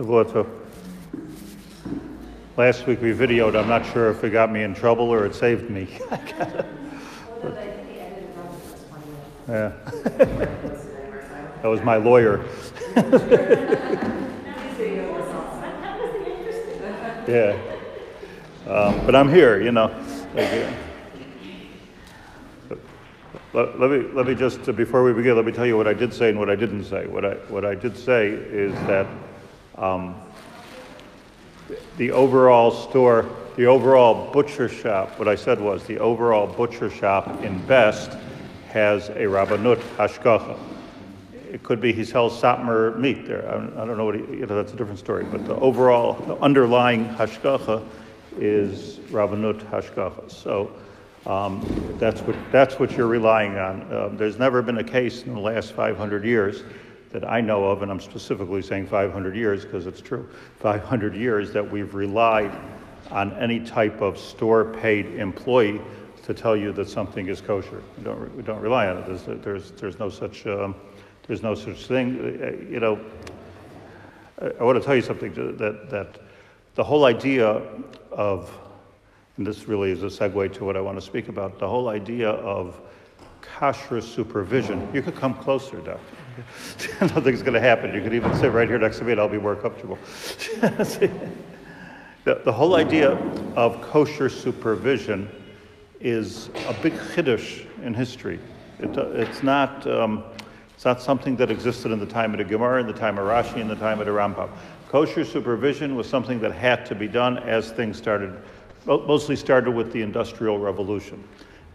Shavua Tov. Last week we videoed. I'm not sure if it got me in trouble or it saved me. Yeah. That was my lawyer. Yeah. But I'm here, you know. Let me just, before we begin, let me tell you what I did say and what I didn't say. What I did say is that the overall store, the overall butcher shop, what I said was the overall butcher shop in Best has a Rabbanut Hashgacha. It could be he sells Satmar meat there. I don't know what that's a different story. But the overall, the underlying Hashgacha is Rabbanut Hashgacha. So that's what you're relying on. There's never been a case in the last 500 years that I know of, and I'm specifically saying 500 years because it's true, 500 years that we've relied on any type of store-paid employee to tell you that something is kosher. We don't rely on it. There's no such thing. You know, I want to tell you something that the whole idea of, and this really is a segue to what I want to speak about, the whole idea of Kashrus supervision. You could come closer, Doctor. Nothing's going to happen. You could even sit right here next to me and I'll be more comfortable. The whole idea of kosher supervision is a big chiddush in history. It's not something that existed in the time of the Gemara, in the time of Rashi, in the time of the Rambam. Kosher supervision was something that had to be done as things started, mostly started with the Industrial Revolution.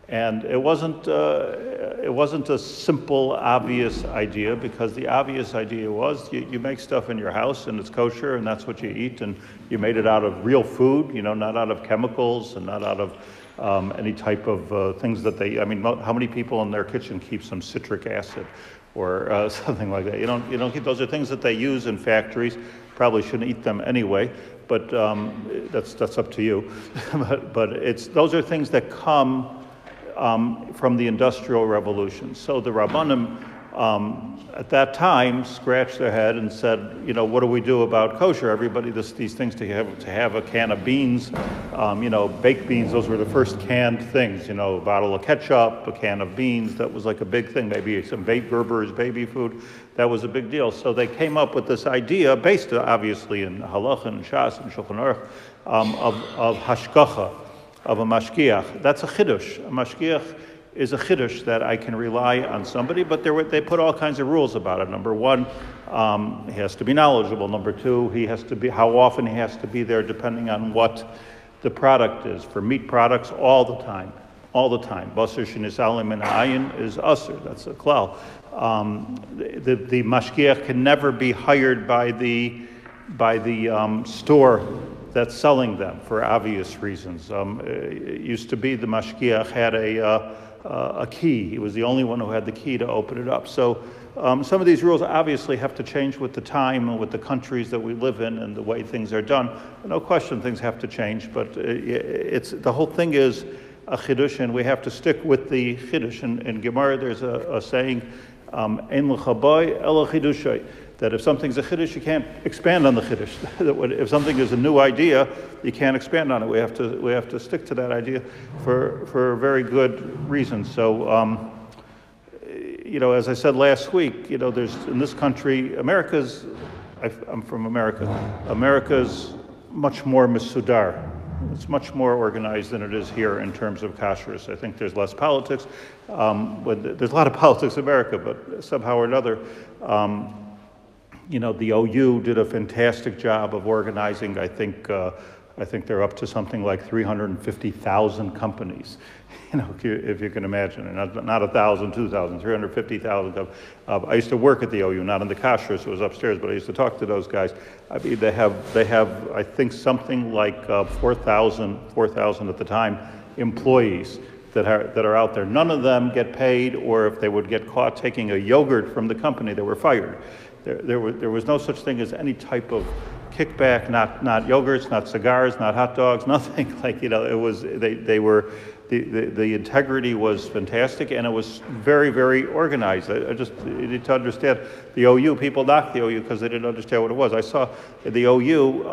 And it wasn't a simple, obvious idea, because the obvious idea was you make stuff in your house and it's kosher and that's what you eat, and you made it out of real food, you know, not out of chemicals and not out of any type of things that I mean, how many people in their kitchen keep some citric acid or something like that? You don't keep, those are things that they use in factories. Probably shouldn't eat them anyway, but that's up to you. but those are things that come from the Industrial Revolution. So the Rabbanim at that time scratched their head and said, you know, what do we do about kosher? Everybody, these things to have a can of beans, you know, baked beans, those were the first canned things, you know, a bottle of ketchup, a can of beans, that was like a big thing, maybe some Gerber's baby food, that was a big deal. So they came up with this idea, based obviously in Halacha and Shas and Shulchan Aruch, of hashgacha, of a mashgiach. That's a chiddush. A mashgiach is a chiddush that I can rely on somebody, but they put all kinds of rules about it. Number one, he has to be knowledgeable. Number two, how often he has to be there depending on what the product is. For meat products, all the time. Basar shenisalim min ha'ayin is asur. That's a klal. The mashgiach can never be hired by the store that's selling them for obvious reasons. It used to be the mashgiach had a key. He was the only one who had the key to open it up. So some of these rules obviously have to change with the time and with the countries that we live in and the way things are done. No question things have to change, but the whole thing is a chiddush, and we have to stick with the chiddush. In Gemara there's a saying, ein l'chabay ela chidushay, that if something's a chiddush, you can't expand on the chiddush. If something is a new idea, you can't expand on it. We have to stick to that idea for very good reasons. So, you know, as I said last week, you know, there's in this country, I'm from America. America's much more misudar. It's much more organized than it is here in terms of kashrus. I think there's less politics. There's a lot of politics in America, but somehow or another, you know, the OU did a fantastic job of organizing. I think they're up to something like 350,000 companies. You know, if you can imagine, and not 1,000, 2,000, 350,000. I used to work at the OU, not in the Kashrus, it was upstairs, but I used to talk to those guys. I mean, they have I think something like 4,000 at the time employees that are out there. None of them get paid, or if they would get caught taking a yogurt from the company, they were fired. There was no such thing as any type of kickback, not yogurts, not cigars, not hot dogs, nothing. Like, you know, it was they were the integrity was fantastic, and it was very, very organized. You need to understand, the OU, people knocked the OU because they didn't understand what it was. I saw the OU,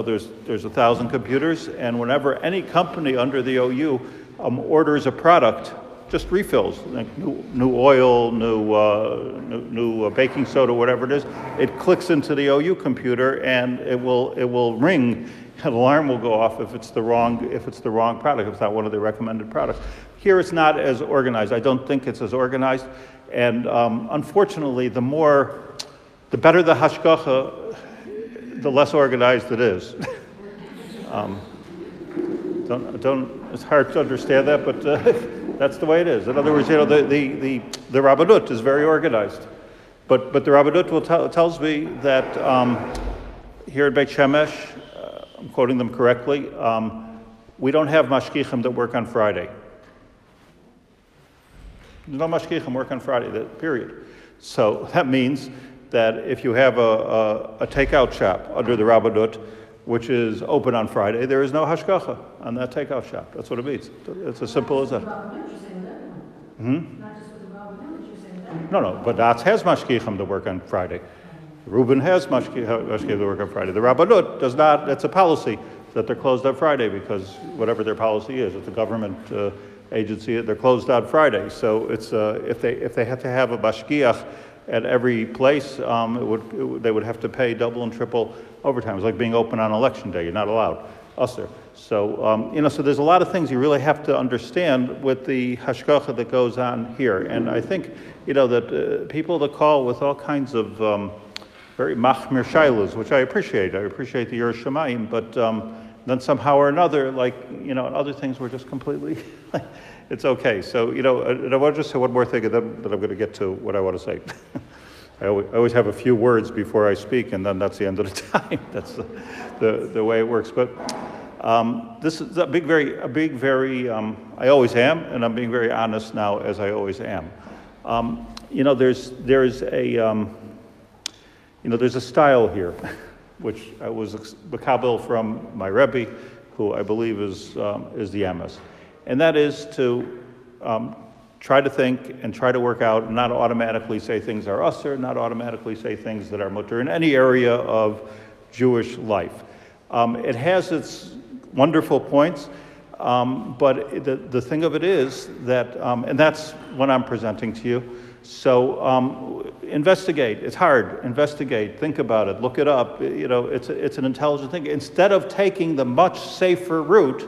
there's 1,000 computers, and whenever any company under the OU orders a product, just refills, like new oil, new baking soda, whatever it is, it clicks into the OU computer, and it will ring. An alarm will go off if it's the wrong product, if it's not one of the recommended products. Here it's not as organized. I don't think it's as organized. And unfortunately, the better the hashgacha, the less organized it is. It's hard to understand that, but that's the way it is. In other words, the Rabbanut is very organized. But the Rabbanut tells me that here at Beit Shemesh, I'm quoting them correctly, we don't have mashgichim that work on Friday. There's no mashgichim work on Friday, period. So that means that if you have a takeout shop under the Rabbanut, which is open on Friday, there is no hashgacha on that takeout shop. That's what it means. It's as simple as that. No, but Datz has mashgichim that work on Friday. Reuben has mashgichim that work on Friday. The Rabbanut does not. It's a policy that they're closed on Friday because whatever their policy is, it's a government agency. They're closed on Friday. So it's if they have to have a mashgiach at every place, they would have to pay double and triple overtime. It's like being open on election day. You're not allowed. Usher. So so there's a lot of things you really have to understand with the hashgacha that goes on here. And I think that people that call with all kinds of very machmir shailas, which I appreciate. I appreciate the Yer Shamayim, but then somehow or another, other things were just completely, it's okay. So, and I want to just say one more thing, and then I'm going to get to what I want to say. I always have a few words before I speak, and then that's the end of the time. That's the way it works. But this is a big, very, I always am, and I'm being very honest now, as I always am. There's a style here, which I was makabel from my Rebbe, who I believe is the MS, and that is to try to think and try to work out, and not automatically say things are usher, not automatically say things that are mutter in any area of Jewish life. It has its wonderful points, but the thing of it is that, and that's what I'm presenting to you. So investigate. It's hard. Investigate. Think about it. Look it up. It's an intelligent thing. Instead of taking the much safer route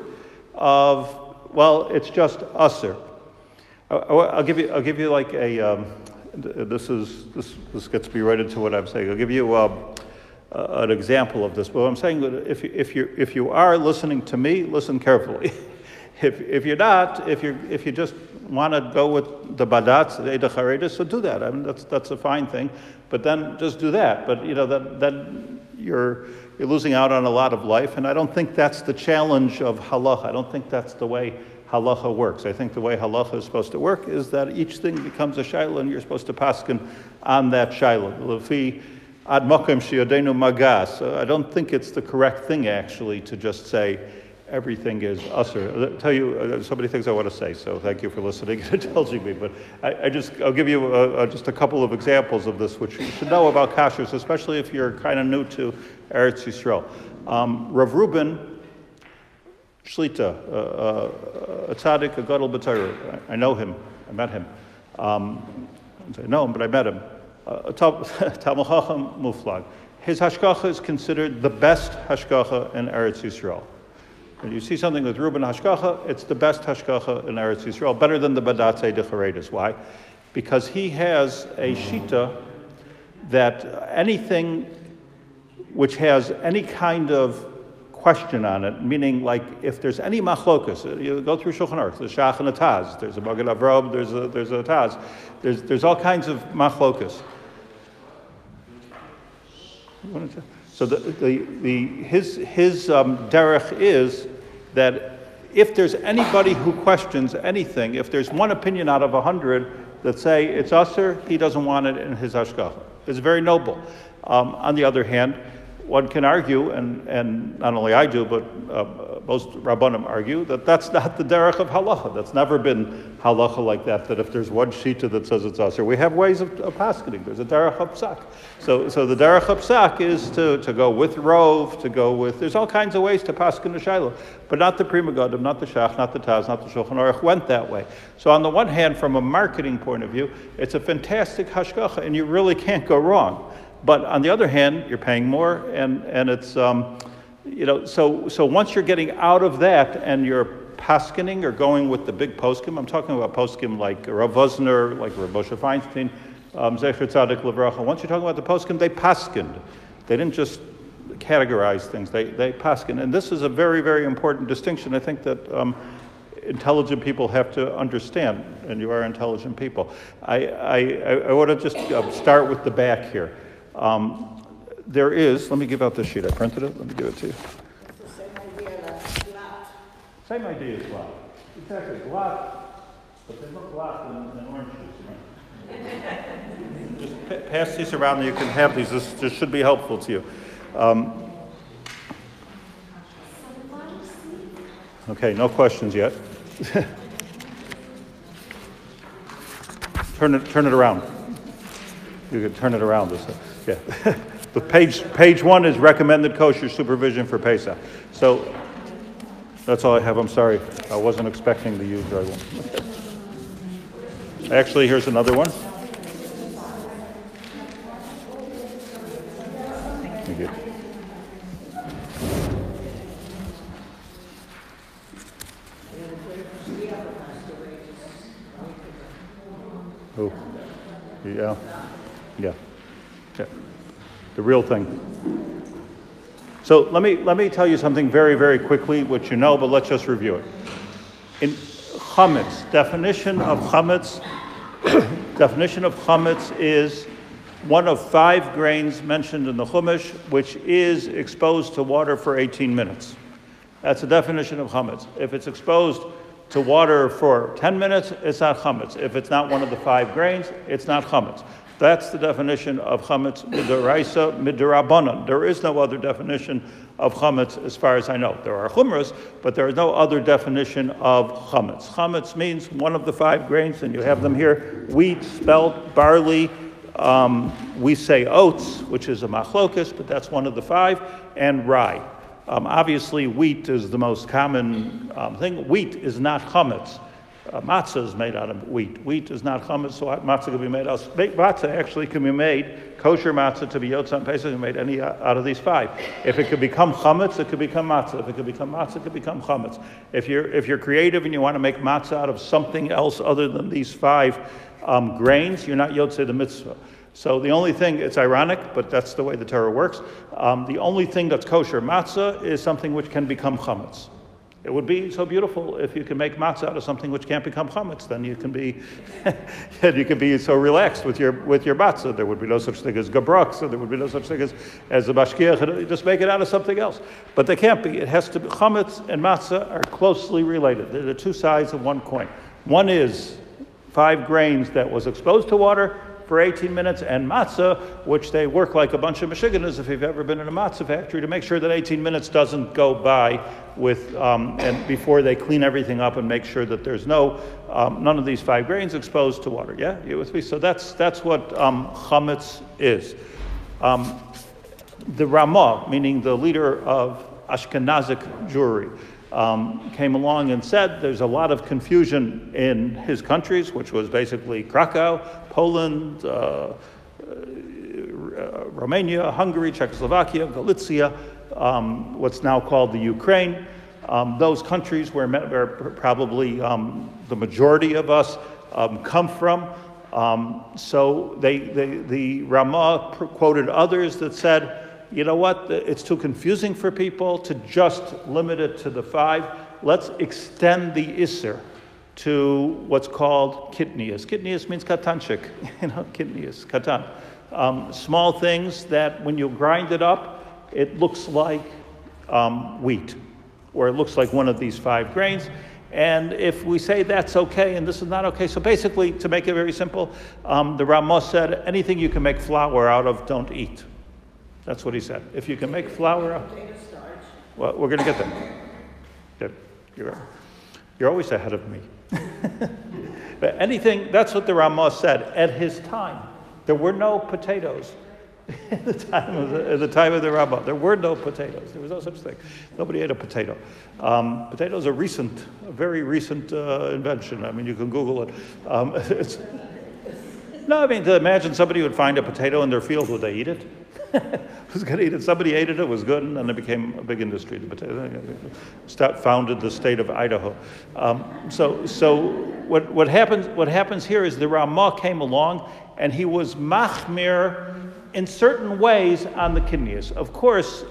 of, well, it's just usher. I'll give you like a. This gets me right into what I'm saying. I'll give you an example of this. But I'm saying that if you are listening to me, listen carefully. If you're not, if you just want to go with the badatz, the Eidach HaRedis, so do that. I mean, that's a fine thing. But then just do that. But then you're losing out on a lot of life. And I don't think that's the challenge of halacha. I don't think that's the way halacha works. I think the way halacha is supposed to work is that each thing becomes a shaila, and you're supposed to paskin on that shaila. Lefi ad mokem shiodenu magas. So I don't think it's the correct thing actually to just say everything is usher. I'll tell you, so many things I want to say, so thank you for listening and indulging me. But I'll give you just a couple of examples of this, which you should know about Kashrus, especially if you're kind of new to Eretz Yisrael. Rav Reuben Shlita, a tzaddik, a gadol b'Torah. I know him. I met him. I know him, but I met him. Talmid Chacham Muflag. His hashgacha is considered the best hashgacha in Eretz Yisrael. When you see something with Reuben hashgacha, it's the best hashgacha in Eretz Yisrael, better than the Badatz Eidach HaRedis. Why? Because he has a shita that anything which has any kind of question on it, meaning like if there's any machlokus, you go through Shulchan Aruch, there's Shach and a Taz, there's a Magen Avraham, there's a Taz, there's all kinds of machlokus. So his derech is that if there's anybody who questions anything, if there's one opinion out of 100 that say it's usher, he doesn't want it in his hashgacha. It's very noble. On the other hand, one can argue, and not only I do, but most Rabbanim argue, that that's not the derech of halacha. That's never been halacha like that, that if there's one shita that says it's aser. We have ways of paskening. There's a derech of psak. So the derech of psak is to go with rov, to go with, there's all kinds of ways to pasken the shaila, but not the Pri Megadim, not the Shach, not the Taz, not the Shulchan Aruch went that way. So on the one hand, from a marketing point of view, it's a fantastic hashgacha, and you really can't go wrong. But on the other hand, you're paying more, and it's, so once you're getting out of that and you're paskening or going with the big poskim, I'm talking about poskim like Rav Vosner, like Rav Moshe Feinstein, Zecher Tzadik Levracha. Once you're talking about the poskim, they paskened. They didn't just categorize things, they paskened. And this is a very, very important distinction, I think, that intelligent people have to understand, and you are intelligent people. I want to just start with the back here. There is, let me give out this sheet. I printed it. Let me give it to you. It's the same idea as glatt. Same idea as glatt. Exactly, glatt, but they look glatt in orange juice. Just pass these around and you can have these. This should be helpful to you. Okay, no questions yet. Turn it around. You can turn it around this way. Yeah. The page 1 is recommended kosher supervision for Pesach. So that's all I have. I'm sorry. I wasn't expecting to use dry one. Actually, here's another one. Thank you. Oh, yeah. Yeah. The real thing. So let me tell you something very, very quickly, which you know, but let's just review it. In chametz, definition of chametz is one of 5 grains mentioned in the Hummus, which is exposed to water for 18 minutes. That's the definition of chametz. If it's exposed to water for 10 minutes, it's not chametz. If it's not one of the 5 grains, it's not chametz. That's the definition of chametz midaraisa midarabanan. There is no other definition of chametz as far as I know. There are chumras, but there is no other definition of chametz. Chametz means one of the 5 grains, and you have them here: wheat, spelt, barley. We say oats, which is a machlokas, but that's one of the 5, and rye. Obviously, wheat is the most common thing. Wheat is not chametz. Matzah is made out of wheat. Wheat is not chametz, so matzah can be made out. Matzah actually can be made, kosher matzah to be yotza and pesach, can be made any out of these 5. If it could become chametz, it could become matzah. If it could become matzah, it could become chametz. If you're creative and you want to make matzah out of something else other than these 5 grains, you're not yotze the mitzvah. So the only thing, it's ironic, but that's the way the Torah works. The only thing that's kosher matzah is something which can become chametz. It would be so beautiful if you can make matzah out of something which can't become chametz. Then you can be, you can be so relaxed with your matzah. There would be no such thing as gabruk, so there would be no such thing as a bashkiach. Just make it out of something else. But they can't be. It has to be. Chametz and matzah are closely related. They're the 2 sides of one coin. One is 5 grains that was exposed to water for 18 minutes, and matzah, which they work like a bunch of Michiganers, if you've ever been in a matzah factory, to make sure that 18 minutes doesn't go by with, and before they clean everything up and make sure that there's none of these 5 grains exposed to water. Yeah, you with me? So that's what chametz is. The Ramah, meaning the leader of Ashkenazic Jewry, came along and said there's a lot of confusion in his countries, which was basically Krakow, Poland, Romania, Hungary, Czechoslovakia, Galicia, what's now called the Ukraine. Those countries where probably the majority of us come from. So the Ramah quoted others that said, you know what, it's too confusing for people to just limit it to the 5. Let's extend the Isser to what's called kitnius. Kitnius means katanchik, kitnius, katan. Small things that when you grind it up, it looks like wheat, or it looks like one of these 5 grains. And if we say that's okay and this is not okay, so basically, to make it very simple, the Ramah said, anything you can make flour out of, don't eat. That's what he said. If you can make flour, Potato starch. well, we're going to get there. Good. You're always ahead of me. But anything, that's what the Ramah said at his time. There were no potatoes. At the time of the Ramah, there were no potatoes. There was no such thing. Nobody ate a potato. Potatoes are a very recent invention. I mean, you can Google it. No, I mean, to imagine somebody would find a potato in their field, would they eat it? Who's going to eat it? Somebody ate it, it was good, and then it became a big industry. The potato founded the state of Idaho. So what happens here is the Ramah came along, and he was machmir in certain ways on the kidneys. Of course,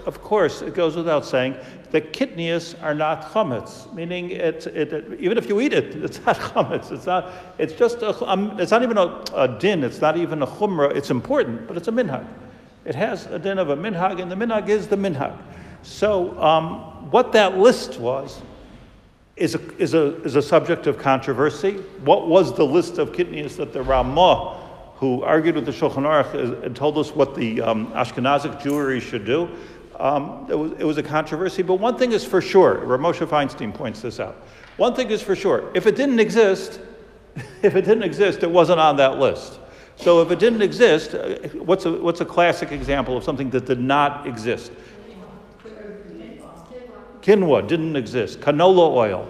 it goes without saying that kidneys are not chametz, meaning even if you eat it, it's not chametz. It's not even a din. It's not even a chumrah. It's important, but it's a minhag. It has a din of a minhag, and the minhag is the minhag. So what that list was is a subject of controversy. What was the list of kidneys that the Ramah, who argued with the Shulchan Aruch and told us what the Ashkenazic Jewry should do? It was a controversy, but one thing is for sure. Rav Moshe Feinstein points this out. One thing is for sure: if it didn't exist, it wasn't on that list. So if it didn't exist, what's a classic example of something that did not exist? Quinoa didn't exist. Canola oil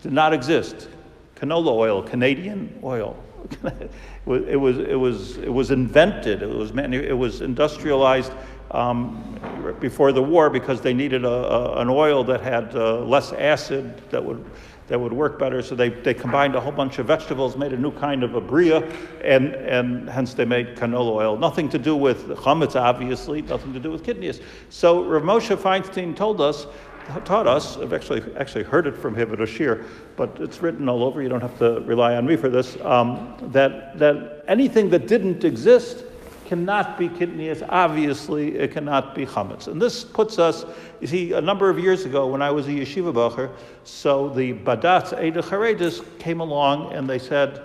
did not exist. Canola oil, Canadian oil. It was invented. It was industrialized before the war because they needed an oil that had less acid that would work better. So they combined a whole bunch of vegetables, made a new kind of a bria, and hence they made canola oil. Nothing to do with chametz, obviously. Nothing to do with kidneys. So Rav Moshe Feinstein taught us. I've actually heard it from him at a shir, but it's written all over. You don't have to rely on me for this. That anything that didn't exist cannot be kidneys. Obviously, it cannot be chametz. And this puts us, you see, a number of years ago when I was a yeshiva bacher, so the Badatz Eidei Charedes came along and they said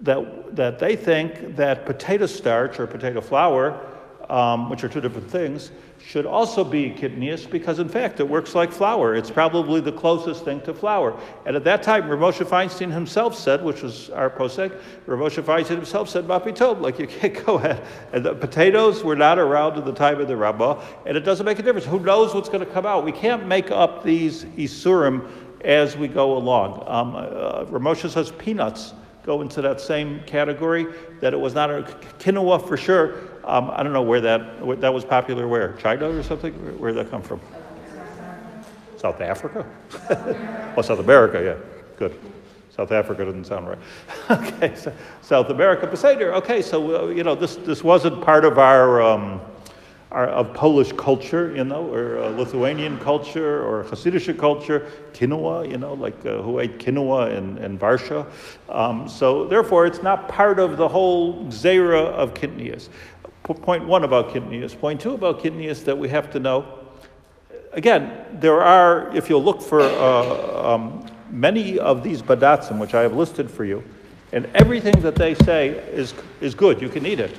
that they think that potato starch or potato flour, which are two different things, should also be kidneys because, in fact, it works like flour. It's probably the closest thing to flour. And at that time, Rav Moshe Feinstein himself said, which was our posek, Rav Moshe Feinstein himself said, Mapi Tov, like you can't go ahead. And the potatoes were not around at the time of the Rabbah, and it doesn't make a difference. Who knows what's going to come out? We can't make up these isurim as we go along. Rav Moshe says peanuts go into that same category, that it was not a quinoa for sure. I don't know where that was popular. Where? China or something? Where did that come from? South Africa? Oh, South America, yeah. Good. South Africa doesn't sound right. Okay, so South America, Beseder. Okay, so this wasn't part of our of Polish culture, or Lithuanian culture, or Hasidic culture, quinoa, who ate quinoa in Varsha. So therefore, it's not part of the whole zera of kidneys. Point one about kidneys. Point two about kidneys that we have to know. Again, there are, if you'll look for many of these badatzim, which I have listed for you, and everything that they say is good. You can eat it.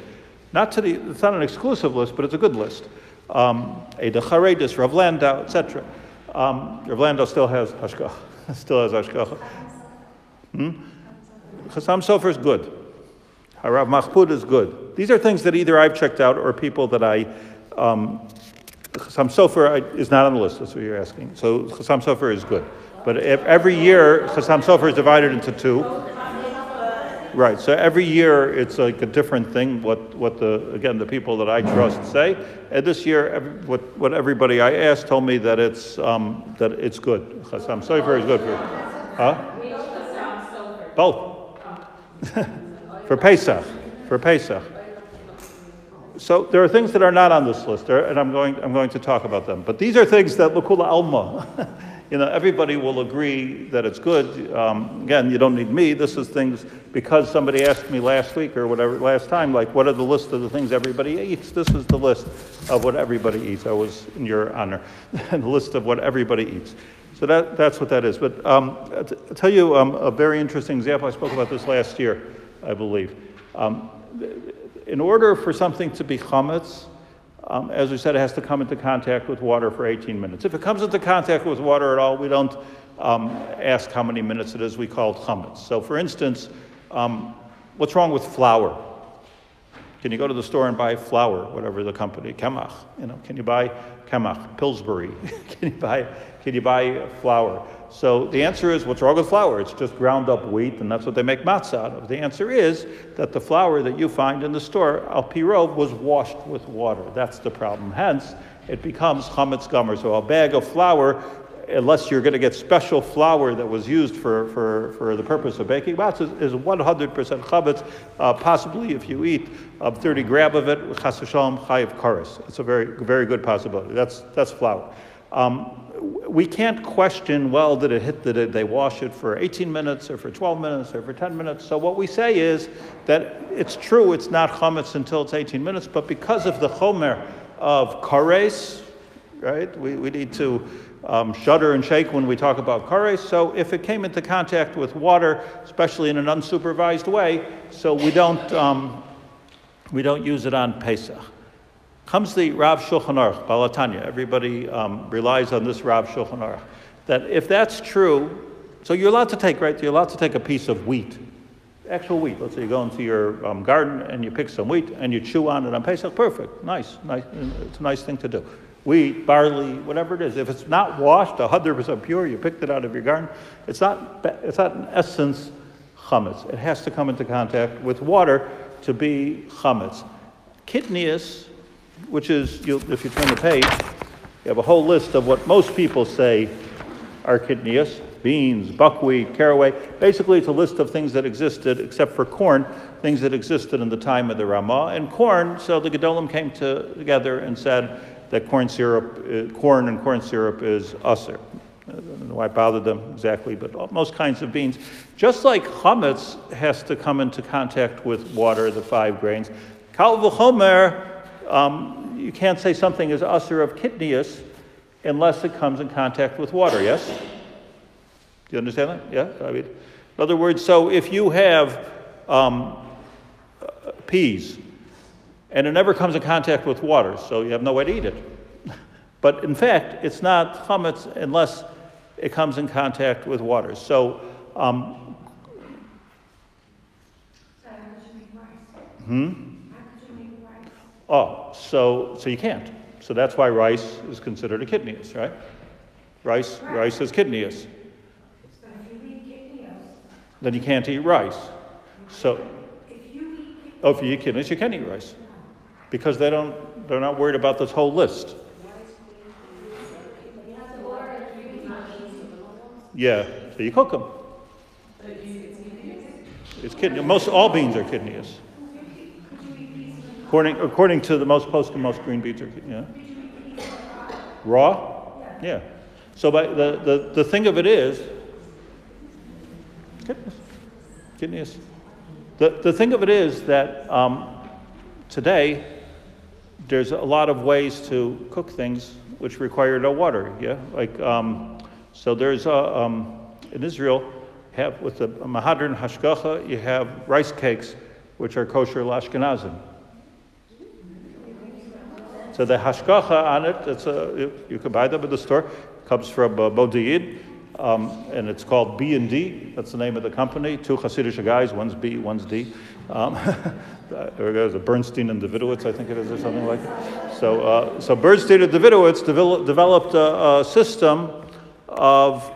It's not an exclusive list, but it's a good list. Eidei Charedes, Rav Landau, etc. Rav Landau still has hashgacha. Chassam Sofer is good. Harav Machpud is good. These are things that either I've checked out or people that Chassam Sofer is not on the list. That's what you're asking. So Chassam Sofer is good. But every year, Chassam Sofer is divided into two. Right, so every year it's like a different thing, what the people that I trust say. And this year, what everybody I asked told me that it's good. Chassam Sofer is good for, both. For Pesach. So there are things that are not on this list, and I'm going to talk about them. But these are things that l'kula alma, everybody will agree that it's good. Again, you don't need me. This is things because somebody asked me last week or whatever last time, like what are the list of the things everybody eats? This is the list of what everybody eats. I was in your honor, the list of what everybody eats. So that's what that is. But I'll tell you a very interesting example. I spoke about this last year, I believe. In order for something to be chametz, as we said, it has to come into contacht with water for 18 minutes. If it comes into contact with water at all, we don't ask how many minutes it is. We call it chametz. So for instance, what's wrong with flour? Can you go to the store and buy flour, whatever the company, kemach? Can you buy kemach, Pillsbury? Can you buy flour? So the answer is, what's wrong with flour? It's just ground up wheat, and that's what they make matzah out of. The answer is that the flour that you find in the store, al pi rov, was washed with water. That's the problem. Hence, it becomes chametz gomer. So a bag of flour, unless you're going to get special flour that was used for the purpose of baking matzah, is 100% chametz. Possibly, if you eat 30 grams of it, chas v'shalom chayiv kares. It's a very, very good possibility. That's flour. We can't question, well, did they wash it for 18 minutes or for 12 minutes or for 10 minutes? So what we say is that it's true, it's not chametz until it's 18 minutes, but because of the chomer of kares, right, we need to shudder and shake when we talk about kares. So if it came into contact with water, especially in an unsupervised way, so we don't use it on Pesach. Comes the Rav Shulchan Aruch, Balatanya. Everybody relies on this Rav Shulchan Aruch. That if that's true, so you're allowed to take, right? You're allowed to take a piece of wheat, actual wheat. Let's say you go into your garden and you pick some wheat and you chew on it on Pesach. Perfect, nice. It's a nice thing to do. Wheat, barley, whatever it is. If it's not washed, 100% pure, you picked it out of your garden. It's not in essence chametz. It has to come into contact with water to be chametz. Kitnius, which is, if you turn the page, you have a whole list of what most people say are kitnius: beans, buckwheat, caraway. Basically, it's a list of things that existed, except for corn, things that existed in the time of the Ramah. And corn, so the Gedolim came together and said that corn and corn syrup is usher. I don't know why it bothered them exactly, but most kinds of beans. Just like chametz has to come into contact with water, the 5 grains, kal v'chomer, you can't say something is usher of kitnius unless it comes in contact with water, yes? Do you understand that? Yeah? In other words, so if you have peas and it never comes in contact with water, so you have no way to eat it. But in fact, it's not chametz unless it comes in contact with water. So, so you can't. So that's why rice is considered a kitnius, right? Rice is kitnius. Then you can't eat rice. So, if you eat kitnius, you can eat rice, because they're not worried about this whole list. Yeah, so you cook them. It's kitnius. All beans are kitnius. According to the most green beans are, yeah. Raw? Yeah. So the thing of it is, kitnius. The thing of it is that today there's a lot of ways to cook things which require no water. Yeah, like so there's in Israel with the Mehadrin hashgacha, you have rice cakes which are kosher l'Ashkenazim. So the hashgacha on it, you can buy them at the store. It comes from Modi'in, and it's called B&D. That's the name of the company. 2 Hasidic guys, one's B, one's D. There's a Bernstein and Davidowitz, I think it is, or something like that. So Bernstein and Davidowitz developed a system of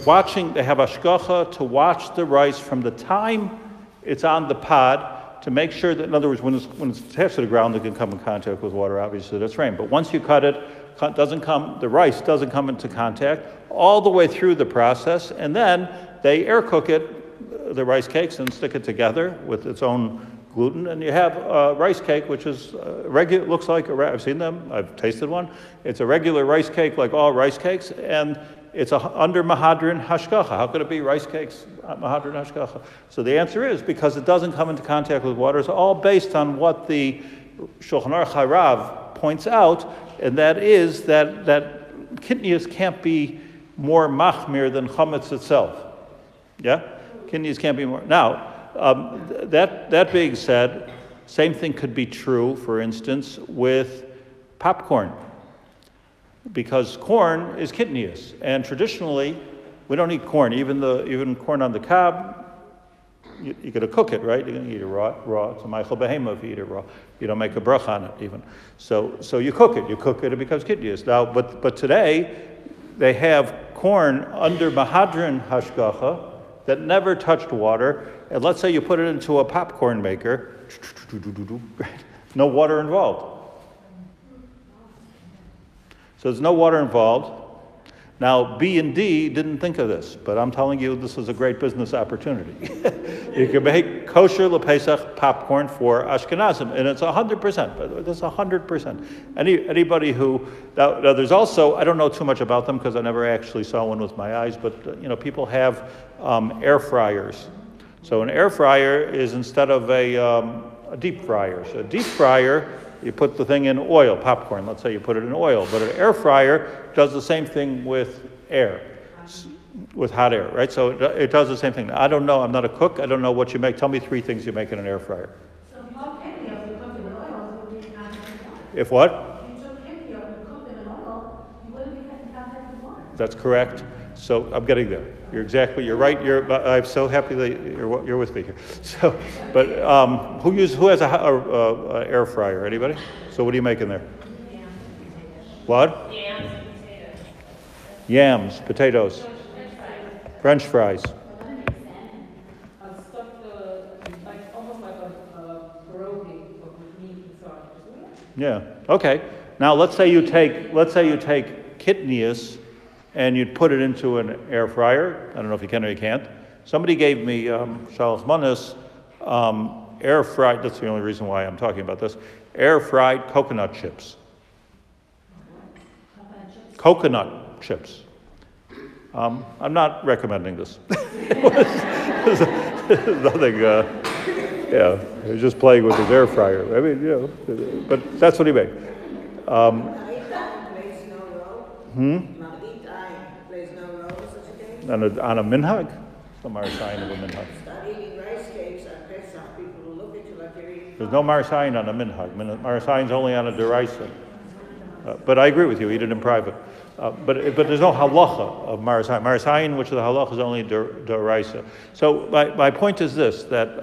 watching. They have hashgacha to watch the rice from the time it's on the pod, to make sure that, in other words, when it's attached to the ground, it can come in contact with water. Obviously, that's rain. But once you cut it, the rice doesn't come into contact all the way through the process, and then they air cook it, the rice cakes, and stick it together with its own gluten, and you have a rice cake which is regular. Looks like I've seen them. I've tasted one. It's a regular rice cake, like all rice cakes, and it's under Mehadrin hashgacha. How could it be rice cakes Mehadrin hashgacha? So the answer is because it doesn't come into contact with water. It's all based on what the Shulchan Aruch Harav points out, and that is that kitnius can't be more machmir than chametz itself. Yeah, kitnius can't be more. Now, that being said, same thing could be true, for instance, with popcorn, because corn is kidneous, and traditionally we don't eat corn. Even corn on the cob, you got to cook it, right? You're going to eat it raw. It's a meichel behema if you eat it raw. You don't make a bracha on it even. So you cook it. You cook it, it becomes kidneous. Now, but today they have corn under Mehadrin hashgacha that never touched water, and let's say you put it into a popcorn maker, no water involved. So there's no water involved. Now, B and D didn't think of this, but I'm telling you this is a great business opportunity. You can make kosher Pesach popcorn for Ashkenazim, and it's 100%, but it's 100%. Anybody who, now there's also, I don't know too much about them because I never actually saw one with my eyes, but people have air fryers. So an air fryer is instead of a deep fryer. So a deep fryer, you put the thing in oil, popcorn, let's say you put it in oil, but an air fryer does the same thing with air, with hot air, right? So it does the same thing. I don't know, I'm not a cook, I don't know what you make. Tell me 3 things you make in an air fryer. So if you took any of the cooked in oil, you would be in contact with water. If what? If you took any of the cooked in oil, you wouldn't be in contact with water. That's correct. So I'm getting there. You're right. I'm so happy that you're with me here. So, but who has a air fryer? Anybody? So what are you making there? What? Yams, potatoes, French fries. Yeah. Okay. Now let's say you take kidneys and you'd put it into an air fryer. I don't know if you can or you can't. Somebody gave me shalach manas air fried. That's the only reason why I'm talking about this. Air fried coconut chips. Coconut chips. I'm not recommending this. There's nothing. Yeah, he was just playing with his air fryer. I mean, but that's what he made. On a minhag? There's no marasayin of a minhag. Start eating rice cakes on Pesach, people will look at you like you're eating. There's no marasayin on a minhag. Marasayin's only on a deraisa. But I agree with you, eat it in private. But there's no halacha of marasayin. Marasayin, which the halacha is only deraisa. So my point is this, that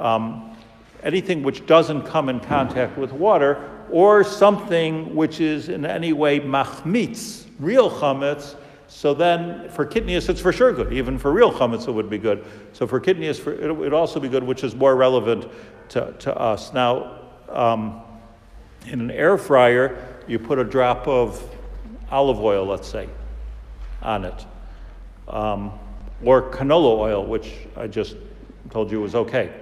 anything which doesn't come in contact with water, or something which is in any way machmitz, real chametz, so then for kidneys it's for sure good. Even for real chametz it would be good. So for kidneys it would also be good, which is more relevant to us. Now, in an air fryer, you put a drop of olive oil, let's say, on it. Or canola oil, which I just told you was okay.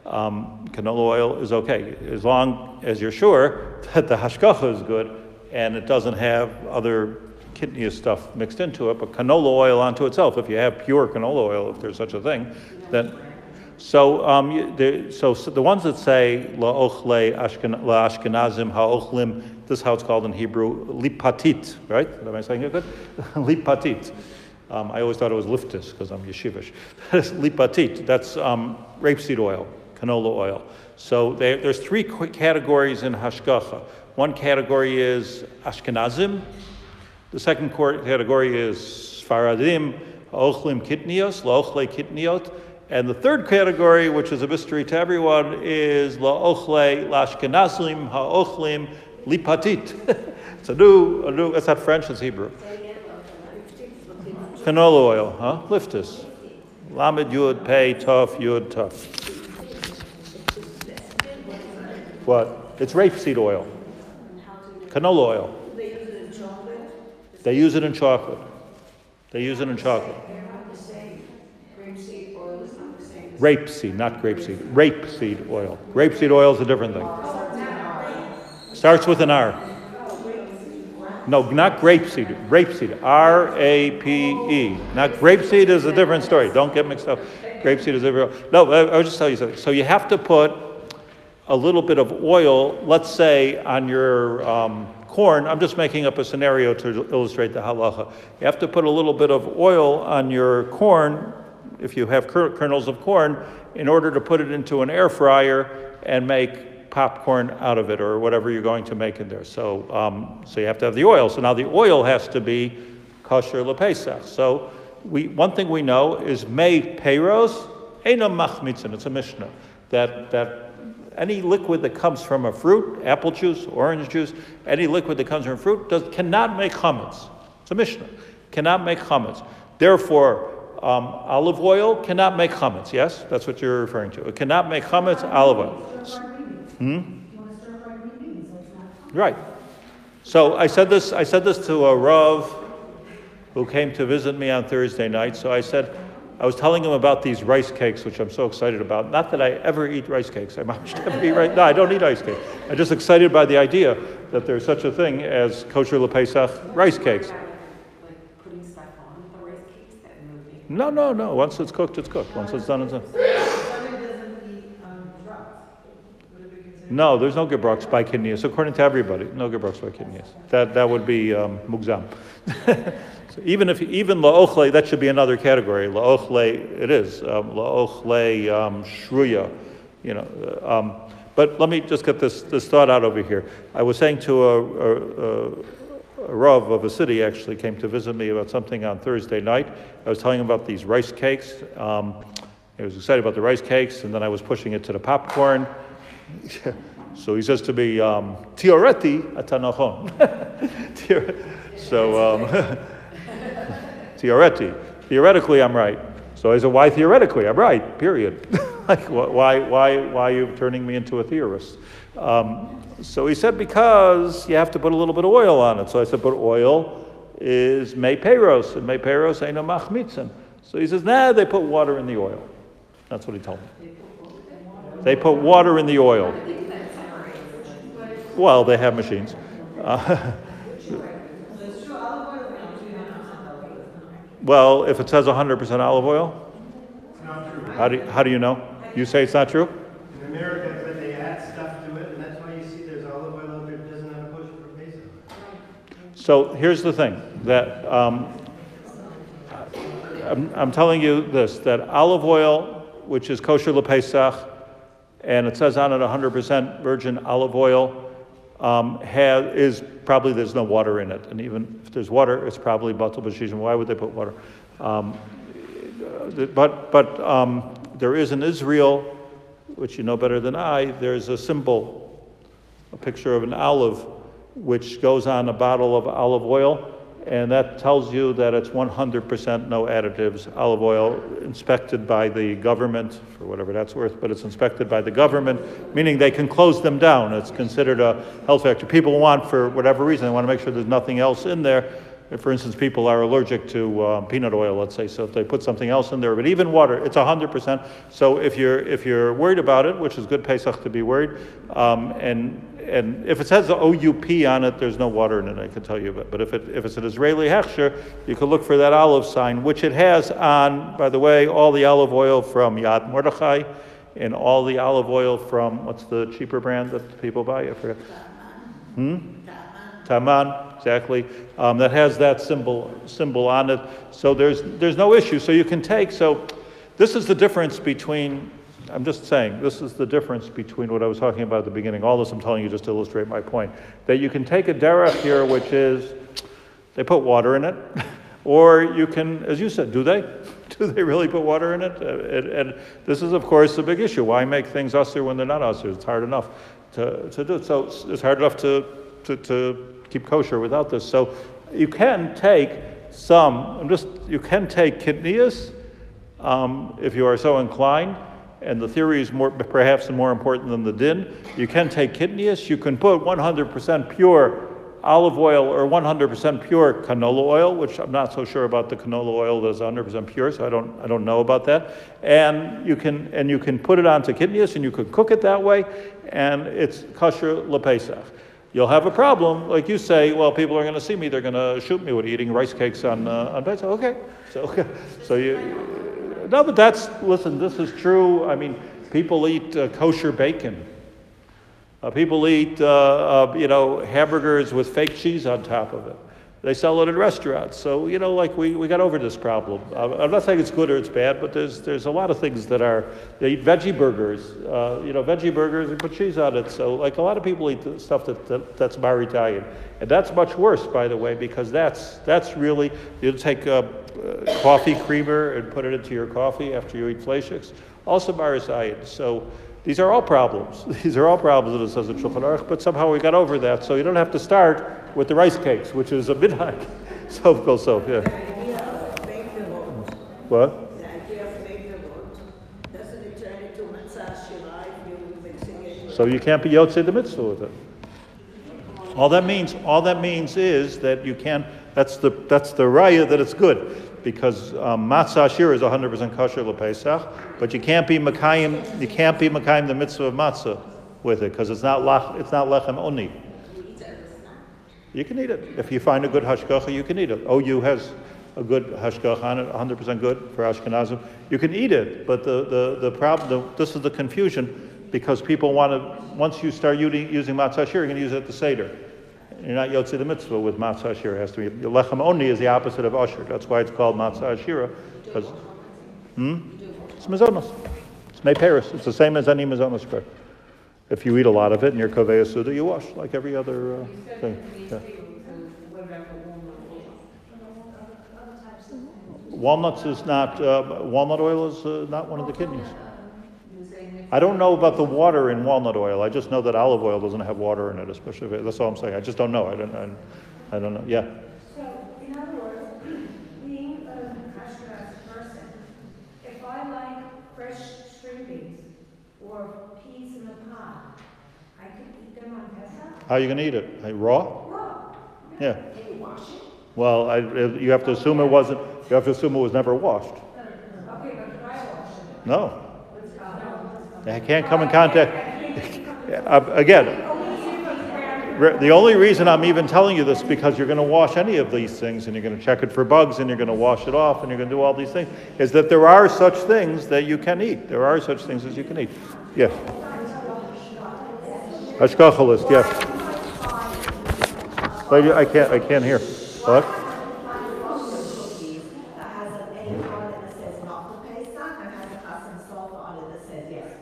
Canola oil is okay, as long as you're sure that the hashgacha is good and it doesn't have other kidney stuff mixed into it, but canola oil onto itself, if you have pure canola oil, if there's such a thing, then... So the ones that say la'ochle la'ashkenazim ha'ochlim, this is how it's called in Hebrew, lipatit, right? Am I saying it good? Lipatit. I always thought it was liftis because I'm yeshivish. Lipatit, that's rapeseed oil, canola oil. So there's 3 categories in hashgacha. One category is Ashkenazim. The second category is Sfaradim, ha'ochlim kitnios, la'ochle kitniot. And the third category, which is a mystery to everyone, is la'ochle la'ashkenazim ha'ochlim lipatit. It's a new, it's not French, it's Hebrew. Canola oil, huh? Liftis. Lamed Yud, Pei, Tov, Yud, Tov. What? It's rapeseed oil. Canola oil. They use it in chocolate? They use it in chocolate. They use it in chocolate. Rapeseed, not grapeseed. Rapeseed oil. Rapeseed oil is a different thing. Starts with an R. No, not grapeseed. Rapeseed. R-A-P-E. Not grapeseed is a different story. Don't get mixed up. Grapeseed is different. No, I'll just tell you something. So you have to put a little bit of oil, let's say, on your corn. I'm just making up a scenario to illustrate the halacha. You have to put a little bit of oil on your corn, if you have kernels of corn, in order to put it into an air fryer and make popcorn out of it or whatever you're going to make in there. So you have to have the oil. So now the oil has to be kosher LePesach. So one thing we know is mei peiros eino machmitzin. It's a Mishnah that any liquid that comes from a fruit, apple juice, orange juice, any liquid that comes from a fruit cannot make chametz. It's a Mishnah. Cannot make chametz. Therefore, olive oil cannot make chametz. Yes, that's what you're referring to. It cannot make chametz. Olive oil. Right. So I said this to a Rav who came to visit me on Thursday night. So I was telling him about these rice cakes, which I'm so excited about. Not that I ever eat rice cakes. I might never eat rice. No, I don't eat ice cakes. I'm just excited by the idea that there's such a thing as kosher LePesach rice cakes. Like putting stuff on the rice cakes that movie. No. Once it's cooked, it's cooked. Once it's done, it's done. No, there's no gebrocks by kidneys. According to everybody, no gebrocks by kidneys. That would be mugzam. So even la'ochle, that should be another category. La'ochle, it is la'ochle shruya, But let me just get this thought out over here. I was saying to a Rav of a city actually came to visit me about something on Thursday night. I was telling him about these rice cakes. He was excited about the rice cakes, and then I was pushing it to the popcorn. So he says to me, "Tioreti atanachon." So, theoretically, I'm right. So I said, "Why theoretically? I'm right. Period." Like, why are you turning me into a theorist? So he said, because you have to put a little bit of oil on it. So I said, but oil is mei peiros, and mei peiros ain't no machmitzin. So he says, nah, they put water in the oil. That's what he told me. They put water in the oil. Well, they have machines. Well, if it says 100% olive oil, it's not true. How do you know? You say it's not true? In America, they add stuff to it, and that's why you see there's olive oil out there that doesn't have a kosher for Pesach. So here's the thing, that I'm telling you this, that olive oil, which is kosher LePesach, and it says on it 100% virgin olive oil, is probably, there's no water in it. And even if there's water, it's probably batal b'shishim. Why would they put water? But there is in Israel, which you know better than I, there's a symbol, a picture of an olive, which goes on a bottle of olive oil, and that tells you that it's 100% no additives, olive oil inspected by the government, for whatever that's worth, but it's inspected by the government, meaning they can close them down. It's considered a health factor. People want, for whatever reason, they want to make sure there's nothing else in there. If, for instance, people are allergic to peanut oil, let's say, so if they put something else in there, but even water, it's 100%. So if you're worried about it, which is good Pesach to be worried, and if it says the OUP on it, there's no water in it, I can tell you. But if it's an Israeli hechsher, you can look for that olive sign, which it has on, by the way, all the olive oil from Yad Mordechai, and all the olive oil from, what's the cheaper brand that people buy? I forget. Taman, exactly. That has that symbol on it. So there's no issue. So you can take, so this is the difference between, I'm just saying, this is the difference between what I was talking about at the beginning. All this I'm telling you just to illustrate my point. That you can take a derech here, which is, they put water in it. Or you can, as you said, do they? Do they really put water in it? And this is, of course, a big issue. Why make things usher when they're not usher? It's hard enough to do it. So it's hard enough to keep kosher without this. So you can take you can take kidneys if you are so inclined, and the theory is perhaps more important than the din. You can take kidneys. You can put 100% pure olive oil or 100% pure canola oil, which I'm not so sure about the canola oil that is 100% pure, so I don't know about that. And you can put it onto kidneys, and you could cook it that way, and it's kosher LePesach. You'll have a problem, like you say. Well, people are going to see me; they're going to shoot me with eating rice cakes on Pesach. Okay, so you. No, but listen. This is true. I mean, people eat kosher bacon. People eat, hamburgers with fake cheese on top of it. They sell it in restaurants. So, like we got over this problem. I'm not saying it's good or it's bad, but there's a lot of things that are, they eat veggie burgers, veggie burgers and put cheese on it. So like a lot of people eat stuff that's bar Italian. And that's much worse, by the way, because that's really, you take coffee creamer and put it into your coffee after you eat fleischiks. Also bar Italian. So these are all problems. These are all problems that it says in Shulchan Aruch, but somehow we got over that. So you don't have to start with the rice cakes, which is a minhag. Yeah. The idea of make the vote, What? the idea of make the vote, doesn't it turn into matzah shira if you're mixing it? So you can't be yotzei the mitzvah with it. All that means is that you can't. That's the raya that it's good, because matzah shira is 100% kosher lePesach, but you can't be makayim. You can't be makayim the mitzvah of matzah with it, because it's not lechem oni. You can eat it. If you find a good hashgacha, you can eat it. OU has a good hashgacha on it, 100% good for Ashkenazim. You can eat it, but the problem, this is the confusion, because people want to, once you start using matzah shira, you're going to use it at the Seder. You're not yotzei the mitzvah with matzah shira. It has to be, lechem oni is the opposite of usher. That's why it's called matzah shira. Because, it's mazonos. It's mei peris. It's the same as any mazonos bread. If you eat a lot of it and you're kovei suda, you wash like every other thing. Yeah. Walnuts is not, walnut oil is not one of the kidneys. I don't know about the water in walnut oil. I just know that olive oil doesn't have water in it, especially if that's all I'm saying. I just don't know. I don't know. Yeah. So, in other words, being a Kashrus person, if I like fresh string beans or peas in a pot, I can eat them on Pesach? How are you going to eat it? Raw? Raw. Yeah. Can you wash it? Well, you have to assume it wasn't. You have to assume it was never washed. Okay, but can I wash it? No. They can't come in contact. Again, the only reason I'm even telling you this is because you're going to wash any of these things, and you're going to check it for bugs, and you're going to wash it off, and you're going to do all these things, is that there are such things that you can eat. There are such things as you can eat. Yes. Hashgacha list, yes. I can't hear. What?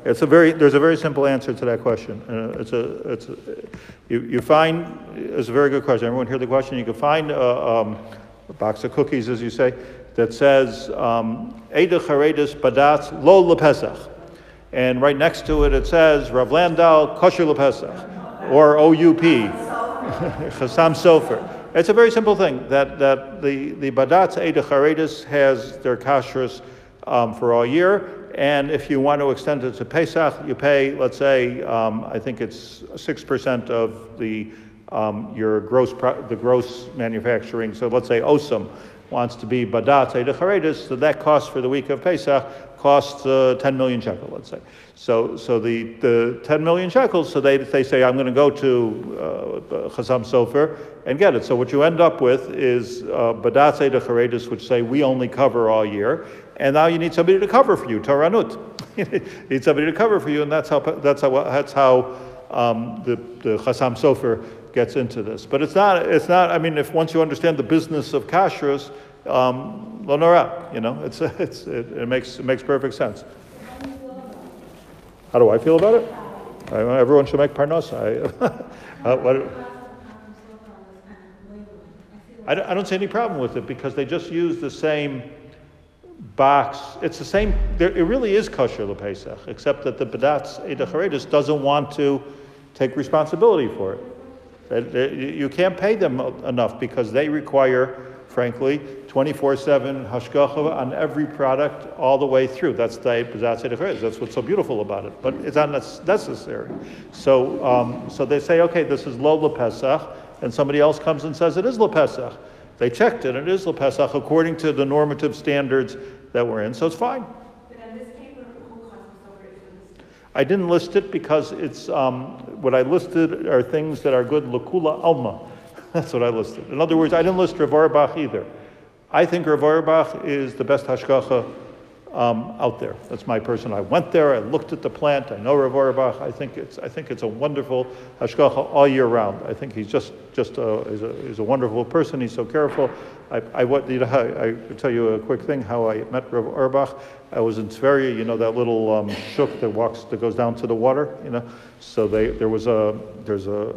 There's a very simple answer to that question. You find, it's a very good question. Everyone hear the question? You can find a box of cookies, as you say, that says, Eidach Haredis Badatz Lola Pez. And right next to it, it says, Rav Landau Kosher LePesach, or OUP, Chasam Sofer. It's a very simple thing, that the Badatz Eidach Haredis has their Kashrus for all year. And if you want to extend it to Pesach, you pay, let's say, I think it's 6% of the your gross manufacturing. So let's say Osam wants to be Badat Eidach Haredis, so that cost for the week of Pesach costs 10 million shekel, let's say. So the 10 million shekels, so they say, I'm going to go to Chasam Sofer and get it. So what you end up with is Badat Eidach Haredis, which say we only cover all year. And now you need somebody to cover for you, Taranut. You need somebody to cover for you, and that's how the Chasam Sofer gets into this. But it's not. I mean, if once you understand the business of kashrus, lo nora, it makes perfect sense. How do I feel about it? Everyone should make parnasa. I don't see any problem with it, because they just use the same box. It's the same. It really is kosher lePesach, except that the Badatz Eidach Haredis doesn't want to take responsibility for it. You can't pay them enough, because they require, frankly, 24/7 hashgacha on every product all the way through. That's the Badatz Eidach Haredis. That's what's so beautiful about it. But it's not necessary. So they say, okay, this is Lola Pesach, and somebody else comes and says it is LePesach. They checked it, and it is LePesach according to the normative standards that we're in, so it's fine. But on this paper, who Chasam Sofer is for this? I didn't list it because it's, what I listed are things that are good L'Kula Alma. That's what I listed. In other words, I didn't list Rav Auerbach either. I think Rav Auerbach is the best hashgacha out there. That's my person. I went there. I looked at the plant. I know Rav Auerbach. I think it's a wonderful hashgacha all year round. I think he's he's a wonderful person. He's so careful. I tell you a quick thing how I met Rav Auerbach. I was in Tveria, that little shuk that goes down to the water, So there's a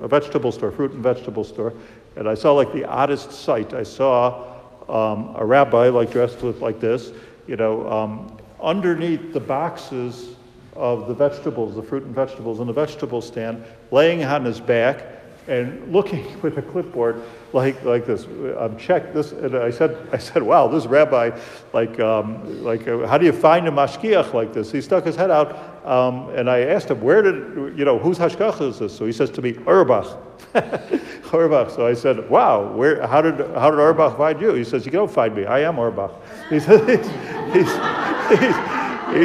vegetable store, fruit and vegetable store, and I saw like the oddest sight. I saw a rabbi dressed like this, underneath the boxes of the vegetables, the fruit and vegetables in the vegetable stand, laying on his back and looking with a clipboard like this. Check this, and I said, wow, this rabbi, how do you find a mashgiach like this? He stuck his head out, and I asked him, whose hashgacha is this? So he says to me, Auerbach. Auerbach. So I said, wow, how did Auerbach find you? He says, you don't find me, I am Auerbach. He says, he's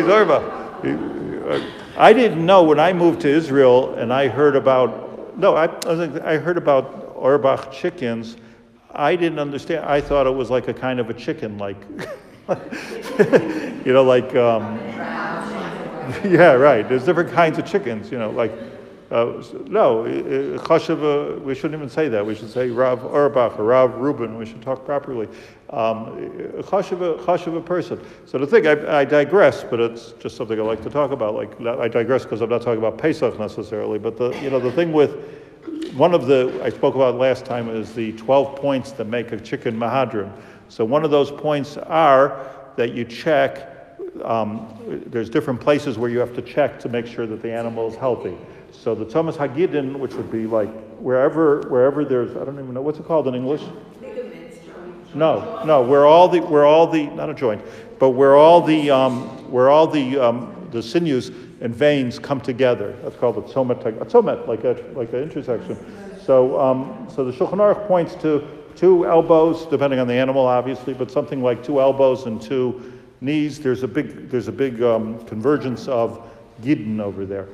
Auerbach. I didn't know when I moved to Israel and I heard about I heard about Auerbach chickens. I didn't understand. I thought it was like a kind of a chicken, yeah, right. There's different kinds of chickens, we shouldn't even say that. We should say Rav Auerbach or Rav Reuben. We should talk properly. Chashuva person. So the thing, I digress, but it's just something I like to talk about. I digress because I'm not talking about Pesach necessarily, but the thing with one of I spoke about last time is the 12 points that make a chicken Mehadrin. So one of those points are that you check. There's different places where you have to check to make sure that the animal is healthy. So the Thomas Hagidin, which would be wherever there's, I don't even know, what's it called in English? No, where all the not a joint, but where all the sinews and veins come together. That's called a tzomet, like an intersection. So the Shulchan Aruch points to 2 elbows, depending on the animal, obviously, but something like 2 elbows and 2 knees. There's a big convergence of gidin over there.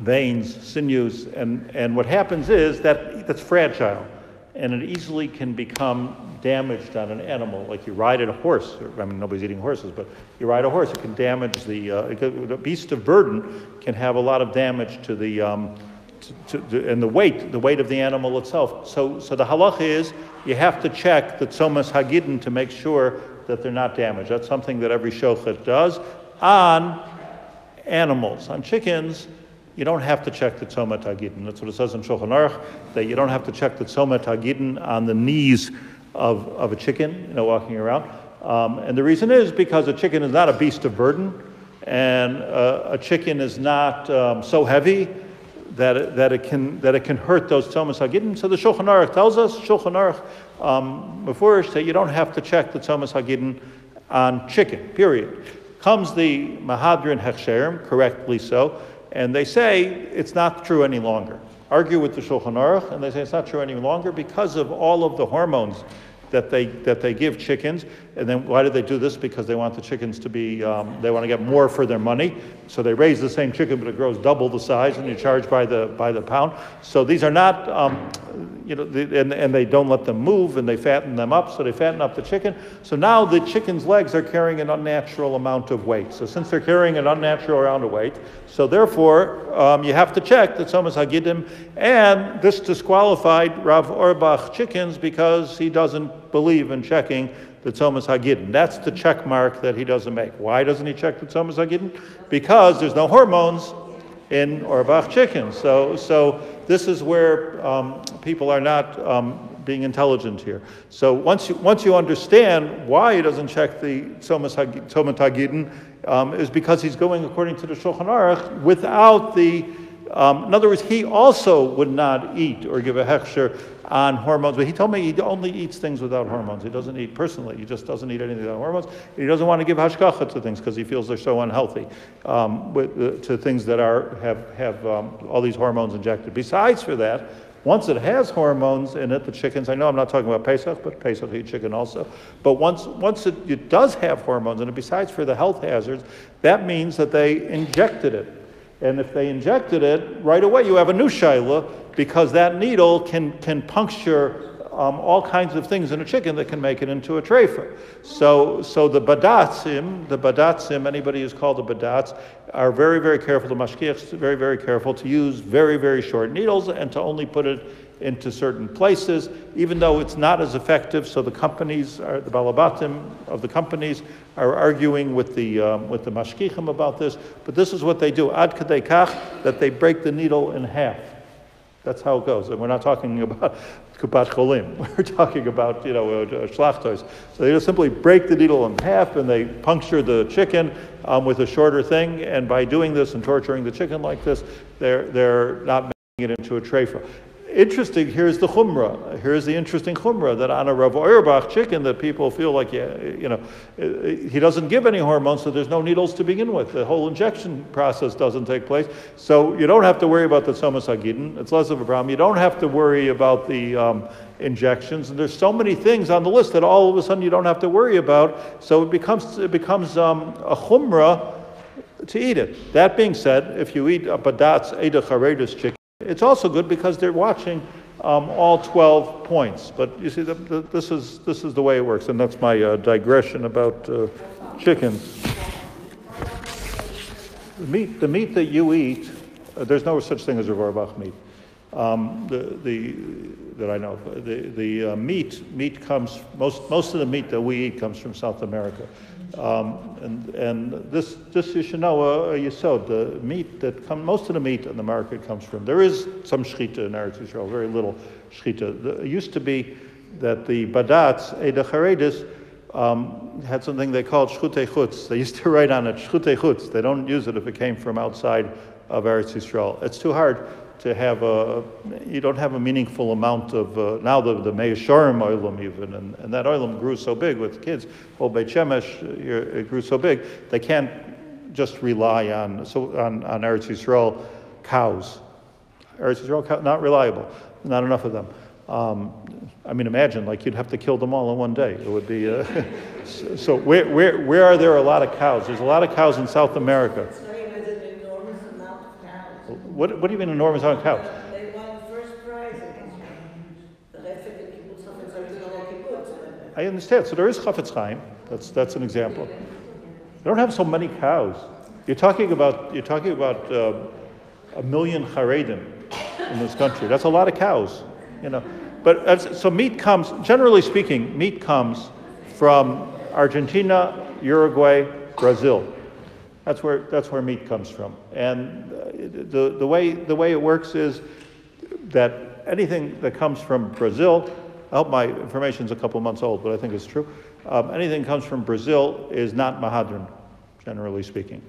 Veins, sinews, and what happens is that's fragile, and it easily can become damaged on an animal. Like you ride a horse, nobody's eating horses, but you ride a horse, it can damage the beast of burden can have a lot of damage to the and the weight of the animal itself. So the halacha is you have to check the tzomas hagidin to make sure that they're not damaged. That's something that every shochet does. On animals, on chickens, you don't have to check the tzomat hagidin. That's what it says in Shulchan Aruch, that you don't have to check the tzomat hagidin on the knees of a chicken, walking around. And the reason is because a chicken is not a beast of burden, and a chicken is not so heavy that it can hurt those tzomas hagidin. So the Shulchan Aruch tells us, before that you don't have to check the tzomas hagidin on chicken, period. Comes the Mehadrin Hechsherim, correctly so, and they say it's not true any longer. Argue with the Shulchan Aruch, and they say it's not true any longer because of all of the hormones that they give chickens. And then why do they do this? Because they want the chickens to be, they want to get more for their money. So they raise the same chicken, but it grows double the size, and you charge by the pound. So these are not, and they don't let them move, and they fatten them up. So they fatten up the chicken. So now the chicken's legs are carrying an unnatural amount of weight. So since they're carrying an unnatural amount of weight, so therefore you have to check the tzomas hagidim, and this disqualified Rav Auerbach chickens because he doesn't believe in checking the tzomas hagidin. That's the check mark that he doesn't make. Why doesn't he check the tzomas hagidin? Because there's no hormones in Auerbach chickens. So this is where people are not being intelligent here. So once you understand why he doesn't check the tzomas hagidin, is because he's going according to the Shulchan Aruch without the. In other words, he also would not eat or give a hechsher on hormones, but he told me he only eats things without hormones. He doesn't eat personally. He just doesn't eat anything without hormones. He doesn't want to give hashgacha to things because he feels they're so unhealthy, to things that have all these hormones injected. Besides for that, once it has hormones in it, the chickens, I know I'm not talking about Pesach, but Pesach eat chicken also. But once it does have hormones in it, besides for the health hazards, that means that they injected it. And if they injected it, right away you have a new shaila, because that needle can puncture all kinds of things in a chicken that can make it into a treifa. So the badatzim, anybody who's called a badatz, are very, very careful, the mashgiachs, very, very careful to use very, very short needles and to only put it into certain places, even though it's not as effective. So the companies, the balabatim of the companies, are arguing with the mashgichim about this. But this is what they do, ad kadei kach, that they break the needle in half. That's how it goes. And we're not talking about kupat cholim. We're talking about, shlachtos. So they just simply break the needle in half and they puncture the chicken with a shorter thing. And by doing this and torturing the chicken like this, they're not making it into a treifa. Interesting, here's the chumrah. Here's the interesting chumrah that on a Rav Auerbach chicken that people feel like, he doesn't give any hormones, so there's no needles to begin with. The whole injection process doesn't take place. So you don't have to worry about the tzomas hagidin. It's less of a problem. You don't have to worry about the injections. And there's so many things on the list that all of a sudden you don't have to worry about. So it becomes a chumrah to eat it. That being said, if you eat a badatz Eida Charedus chicken, it's also good because they're watching all 12 points. But you see, this is the way it works, and that's my digression about chickens. The meat that you eat, there's no such thing as Rav Auerbach meat. That I know of. The meat comes, most of the meat that we eat comes from South America. And this you should know, yesod, the meat most of the meat in the market comes from, there is some shchita in Eretz Yisrael, very little shchita. It used to be that the badatz, Eida Charedis, had something they called shchutei chutz. They used to write on it shchutei chutz. They don't use it if it came from outside of Eretz Yisrael. It's too hard to have you don't have a meaningful amount of, now the meisharim oilam even, and that oilam grew so big with kids, whole Beit Shemesh, it grew so big, they can't just rely on Eretz Yisrael cows. Eretz Yisrael cows, not reliable, not enough of them. Imagine, like you'd have to kill them all in one day. It would be, so where are there a lot of cows? There's a lot of cows in South America. What do you mean enormous amount of cows? They won first prize against the Refet Kibbutz Chafetz Chaim. I understand. So there is Chafetz Chaim. That's an example. They don't have so many cows. You're talking about 1 million Haredim in this country. That's a lot of cows, But so meat comes, generally speaking, from Argentina, Uruguay, Brazil. That's where meat comes from. And the way it works is that anything that comes from Brazil, I hope my information's a couple months old, but I think it's true. Anything that comes from Brazil is not Mehadrin, generally speaking.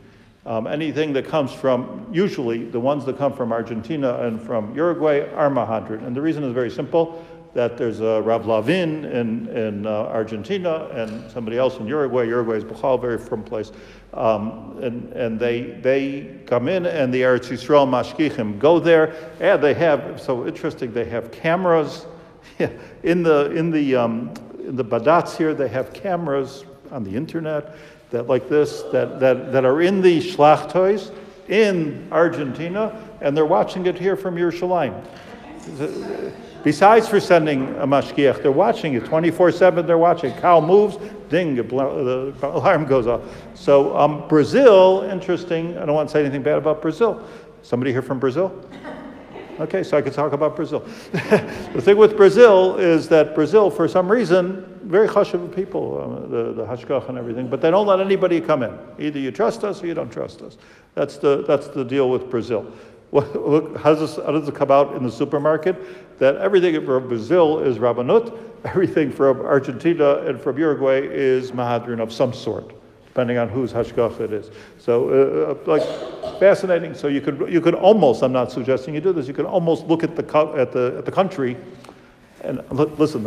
Anything that comes from, usually the ones that come from Argentina and from Uruguay are Mehadrin. And the reason is very simple, that there's a Rav Lavin in Argentina and somebody else in Uruguay. Uruguay is Bechal, very firm place. And they come in, and the Eretz Yisrael mashgichim go there, and they have, so interesting, they have cameras in the badatz here. They have cameras on the internet that like this that are in the shlachtos in Argentina, and they're watching it here from Yerushalayim. Besides for sending a mashgiach, they're watching it 24/7. They're watching. Cow moves, ding, the alarm goes off. So Brazil, interesting. I don't want to say anything bad about Brazil. Somebody here from Brazil? Okay, so I could talk about Brazil. The thing with Brazil is that Brazil, for some reason, very chashuv people, the hashgach and everything, but they don't let anybody come in. Either you trust us or you don't trust us. That's the deal with Brazil. How does it come out in the supermarket? That everything from Brazil is Rabbanut, everything from Argentina and from Uruguay is Mehadrin of some sort, depending on whose hashgacha it is. So, fascinating. So you could almost, I'm not suggesting you do this, you could almost look at the country, and listen,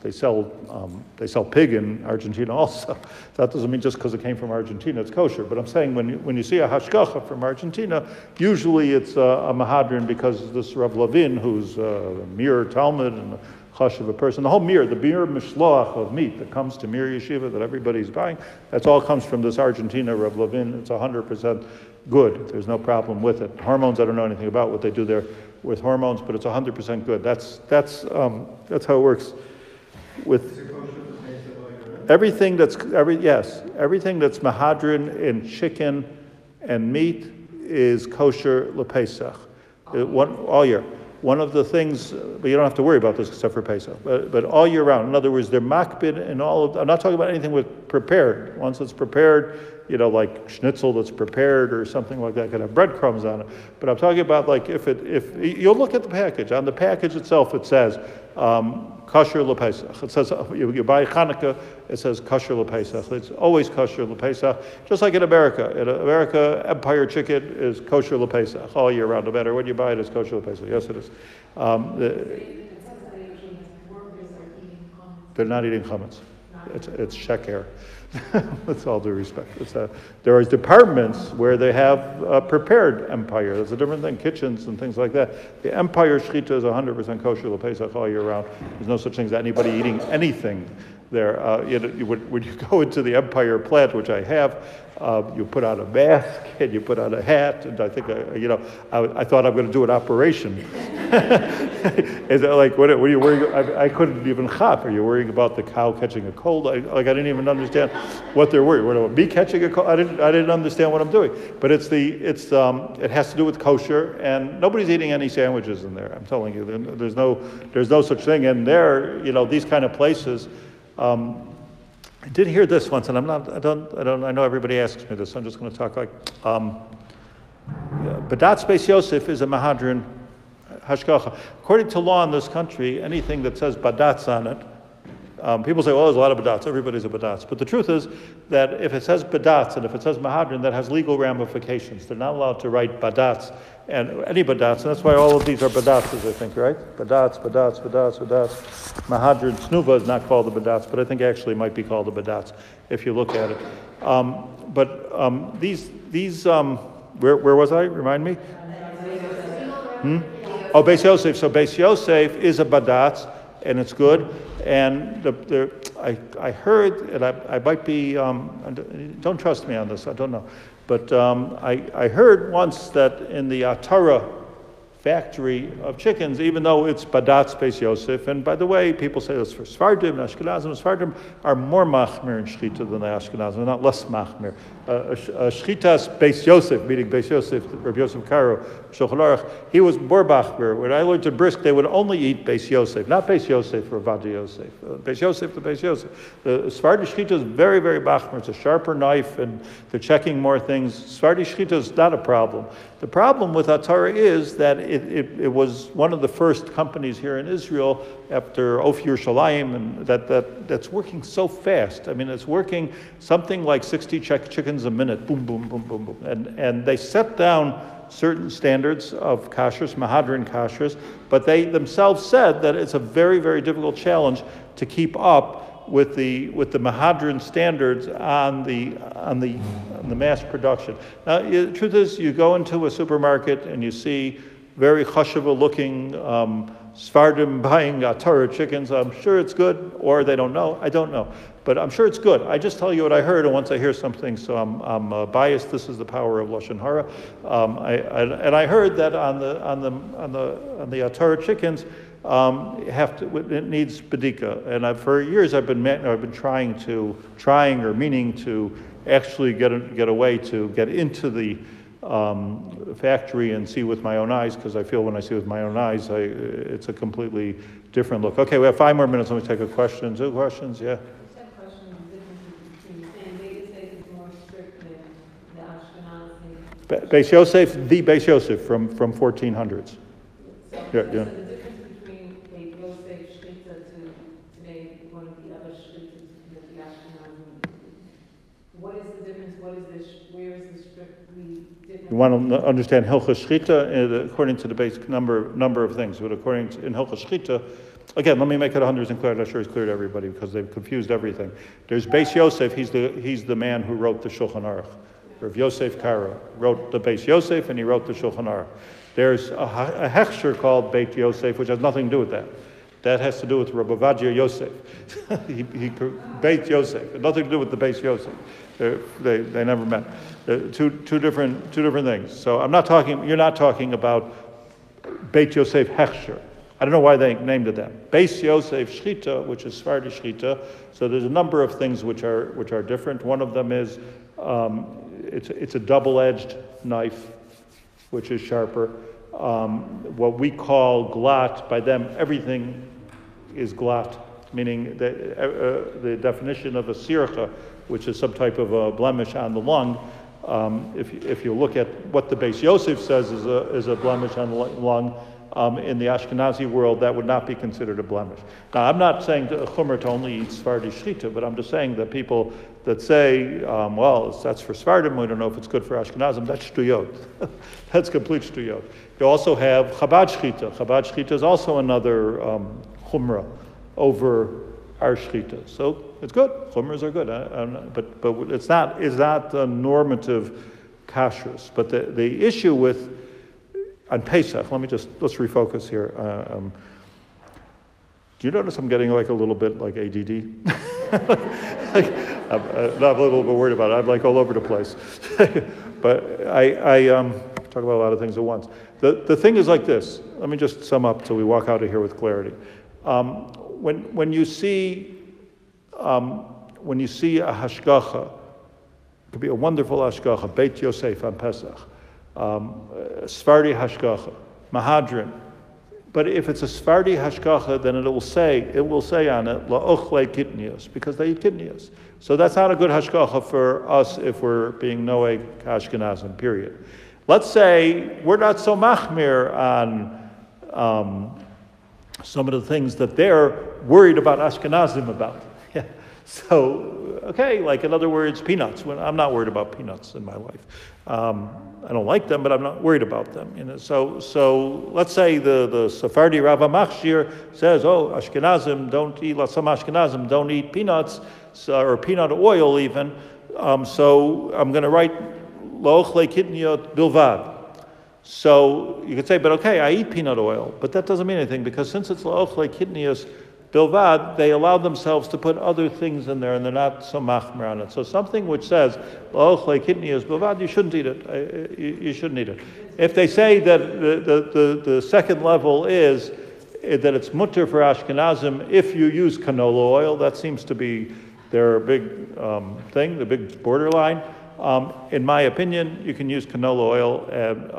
they sell pig in Argentina also. That doesn't mean just because it came from Argentina it's kosher. But I'm saying when you see a hashgacha from Argentina, usually it's a Mehadrin because this Rav Lavin, who's a Mir Talmud and a chashuv a person, the Mir mishloach of meat that comes to Mir Yeshiva that everybody's buying, that's all comes from this Argentina Rav Lavin. It's 100% good. There's no problem with it. Hormones, I don't know anything about what they do there with hormones, but it's 100% good. That's how it works with everything that's everything that's Mehadrin in chicken and meat is kosher Pesach. All year. One of the things, but you don't have to worry about this except for Pesach, but all year round. In other words, they're makbid in all of, I'm not talking about anything with prepared. Once it's prepared, like schnitzel that's prepared or something like that, could have breadcrumbs on it. But I'm talking about like if you'll look at the package. On the package itself, it says kosher Pesach. It says, you buy Hanukkah, it says kosher Pesach. It's always kosher Pesach. Just like in America. In America, Empire chicken is kosher Pesach all year round. No matter when you buy it, it's kosher Pesach. Yes, it is. They're not eating Hummus. It's sheker. With all due respect. There are departments where they have prepared empire. That's a different thing, kitchens and things like that. The empire shechita is 100% kosher Pesach all year round. There's no such thing as anybody eating anything there. When you go into the empire plant, which I have, you put on a mask and you put on a hat, and I think, I thought I'm going to do an operation. Is that like, what are you worrying? I couldn't even chop. Are you worrying about the cow catching a cold? I didn't even understand what they're worried. What about me catching a cold? I didn't understand what I'm doing. But it has to do with kosher, and nobody's eating any sandwiches in there. I'm telling you, there's no such thing. And there, these kind of places. I did hear this once, and I know everybody asks me this, so I'm just going to talk like, Badatz Beit Yosef is a Mehadrin hashgacha. According to law in this country, anything that says Badatz on it, people say, well, there's a lot of Badatz, everybody's a Badatz. But the truth is that if it says Badatz and if it says Mehadrin, that has legal ramifications. They're not allowed to write Badatz and any Badatz, and that's why all of these are Badatzes, I think, right? Badatz. Mehadrin Snuva is not called a Badatz, but I think actually it might be called a Badatz if you look at it. Where was I? Remind me? Oh, Beit Yosef. So Beit Yosef is a Badatz, and it's good. And I heard, and I might be, don't trust me on this, I don't know. But I heard once that in the Torah factory of chickens, even though it's Badatz Beit Yosef, and by the way, people say this for Sfardim and Ashkenazim. Sfardim are more machmir in Shechita than the Ashkenazim, they're not less machmir. Shechitas Beit Yosef, meaning Beit Yosef, Rabbi Yosef Karo, Shulchan Aruch, he was more machmir. When I learned to brisk, they would only eat Beit Yosef, not Beit Yosef or Vadi Yosef. Beit Yosef to Beit Yosef. The Sfardi Shechita is very, very machmir. It's a sharper knife, and they're checking more things. Sfardi Shechita is not a problem. The problem with Torah is that it was one of the first companies here in Israel after Ophir Shalayim, and that's working so fast. I mean, it's working something like 60 chickens a minute, boom, boom, boom, boom, boom. And they set down certain standards of kashrus, Mehadrin kashrus, but they themselves said that it's a very, very difficult challenge to keep up with the Mehadrin standards on the mass production. Now, the truth is, you go into a supermarket and you see very chashuva looking Sfardim buying Torah chickens. I'm sure it's good, or they don't know. I don't know, but I'm sure it's good. I just tell you what I heard, and once I hear something, so I'm biased. This is the power of lashon hara. And I heard that on the Torah chickens, it needs bedika. And for years I've been trying or meaning to actually get a way to get into the factory and see with my own eyes, because I feel when I see with my own eyes, it's a completely different look. Okay, we have 5 more minutes. Let me take a question. 2 questions, yeah? Beis Yosef, the Beis Yosef from 1400s. So yeah. The difference between Beit Yosef Shechita to today, one of the other Shechitas that the Ashkenazim, what is the difference? What is this? Where is the strictly different? You want to understand Hilchos Shechita according to the basic number of things. But according to in Hilchos Shechita, again, let me make it 100% clear. I'm not sure it's clear to everybody because they've confused everything. There's Beis Yosef. He's the man who wrote the Shulchan Aruch. Rav Yosef Karo wrote the Beit Yosef, and he wrote the Shulchan Aruch. There's a hechsher called Beit Yosef, which has nothing to do with that. That has to do with Rabbi Vadia Yosef. Beit Yosef, nothing to do with the Beit Yosef. They never met. Two different things. So you're not talking about Beit Yosef Hechsher. I don't know why they named it that. Beit Yosef Shchita, which is Sephardi Shchita. So there's a number of things which are different. One of them is it's a double-edged knife, which is sharper. What we call glat, by them everything is glat, meaning the definition of a sircha, which is some type of a blemish on the lung. If you look at what the Beit Yosef says is a blemish on the lung, in the Ashkenazi world, that would not be considered a blemish. Now, I'm not saying a chumrah to only eat Sephardi shchita, but I'm just saying that people that say, well, that's for Sephardim, we don't know if it's good for Ashkenazim, that's shtuyot. That's complete shtuyot. You also have Chabad shchita. Chabad shchita is also another chumrah over our shchita. So it's good. Chumras are good, but it's not a normative kashrus. But the issue with on Pesach, let's refocus here. Do you notice I'm getting like a little bit like ADD? I'm not a little bit worried about it. I'm like all over the place. But I talk about a lot of things at once. The thing is like this. Let me just sum up so we walk out of here with clarity. When you see a hashgacha, it could be a wonderful hashgacha, Beit Yosef on Pesach. Sephardi hashgacha, Mehadrin. But if it's a Sephardi hashgacha, then it will say on it, la'ochle kitnios, because they eat kitnios. So that's not a good hashgacha for us if we're being noeg Ashkenazim, period. Let's say we're not so machmir on some of the things that they're worried about Ashkenazim about. Yeah. So, okay, like in other words, peanuts. I'm not worried about peanuts in my life. I don't like them, but I'm not worried about them. You know, so let's say the Sephardi Rav Machshir says, "Oh, Ashkenazim don't eat. Some Ashkenazim don't eat peanuts or peanut oil even." So I'm going to write Lo'ochle kitniot bilvad. So you could say, but okay, I eat peanut oil, but that doesn't mean anything because since it's Lo'ochle kitnios bilvad, they allow themselves to put other things in there, and they're not so machmer on it. So something which says "Lo'ochle kitnios bilvad," you shouldn't eat it. You shouldn't eat it. If they say that the second level is that it's mutter for Ashkenazim if you use canola oil, that seems to be their big thing, the big borderline. In my opinion, you can use canola oil, and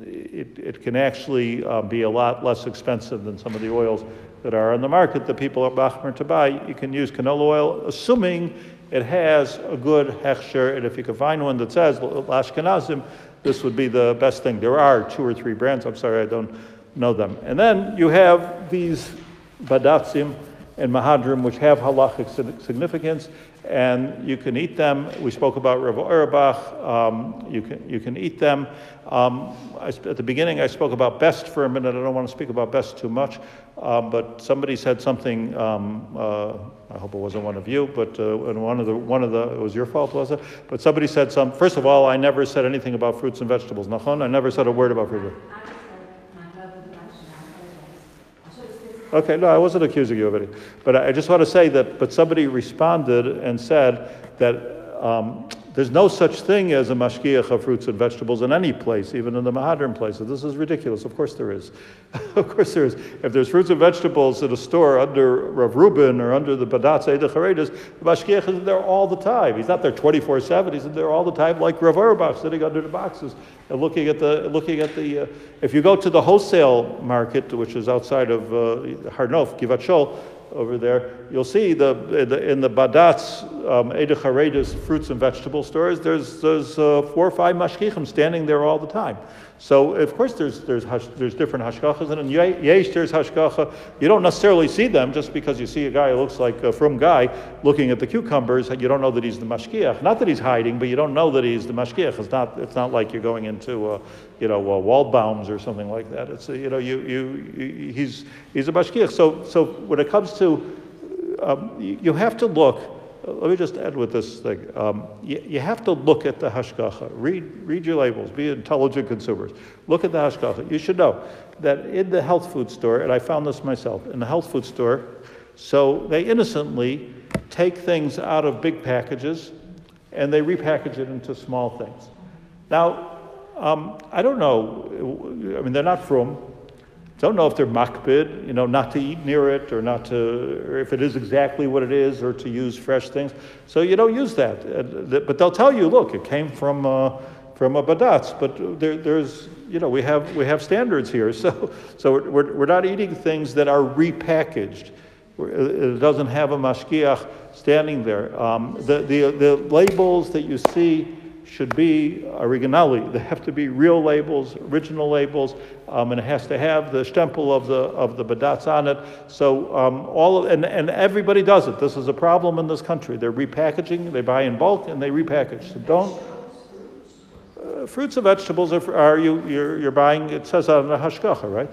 it can actually be a lot less expensive than some of the oils that are on the market that people are machmer to buy. You can use canola oil, assuming it has a good hechsher, and if you can find one that says Ashkenazim, this would be the best thing. There are 2 or 3 brands. I'm sorry, I don't know them. And then you have these badatzim and Mehadrin, which have halachic significance, and you can eat them. We spoke about Rav Auerbach. You can eat them. At the beginning, I spoke about best for a minute. I don't want to speak about best too much, but somebody said something. I hope it wasn't one of you, but one of the it was your fault, was it? But somebody said First of all, I never said anything about fruits and vegetables. Nachon, I never said a word about fruit. Okay, no, I wasn't accusing you of it. But I just want to say that, but somebody responded and said that there's no such thing as a mashgiach of fruits and vegetables in any place, even in the Mehadrin places. This is ridiculous. Of course there is. Of course there is. If there's fruits and vegetables in a store under Rav Reuben or under the Badatz Eidach Haredus, the mashgiach is there all the time. He's not there 24/7. He's there all the time, like Rav Auerbach, sitting under the boxes and looking at the. If you go to the wholesale market, which is outside of Harnof, Givat Shol, over there, you'll see in the Badatz Eidach Haredus fruits and vegetable stores, there's 4 or 5 mashgichim standing there all the time. So of course there's different hashgachas, and in Yesh there's hashgacha. You don't necessarily see them just because you see a guy who looks like a frum guy looking at the cucumbers. You don't know that he's the mashgiach. Not that he's hiding, but you don't know that he's the mashgiach. It's not like you're going into Waldbaum's or something like that. It's he's a mashgiach. So when it comes to you have to look. Let me just end with this thing. You have to look at the hashgacha. Read your labels. Be intelligent consumers. Look at the hashgacha. You should know that in the health food store, and I found this myself, in the health food store, so they innocently take things out of big packages and they repackage it into small things. Now, I don't know. I mean, they're not from. Don't know if they're makbid, not to eat near it or not to, or if it is exactly what it is, or to use fresh things. So you don't use that. But they'll tell you, look, it came from a badatz. But there's, we have standards here. So we're not eating things that are repackaged. It doesn't have a mashgiach standing there. The labels that you see should be originali. They have to be real labels, original labels, and it has to have the stempel of the badatz on it. So and everybody does it. This is a problem in this country. They're repackaging. They buy in bulk and they repackage. So don't. Fruits and vegetables you're buying. It says on the hashgacha, right?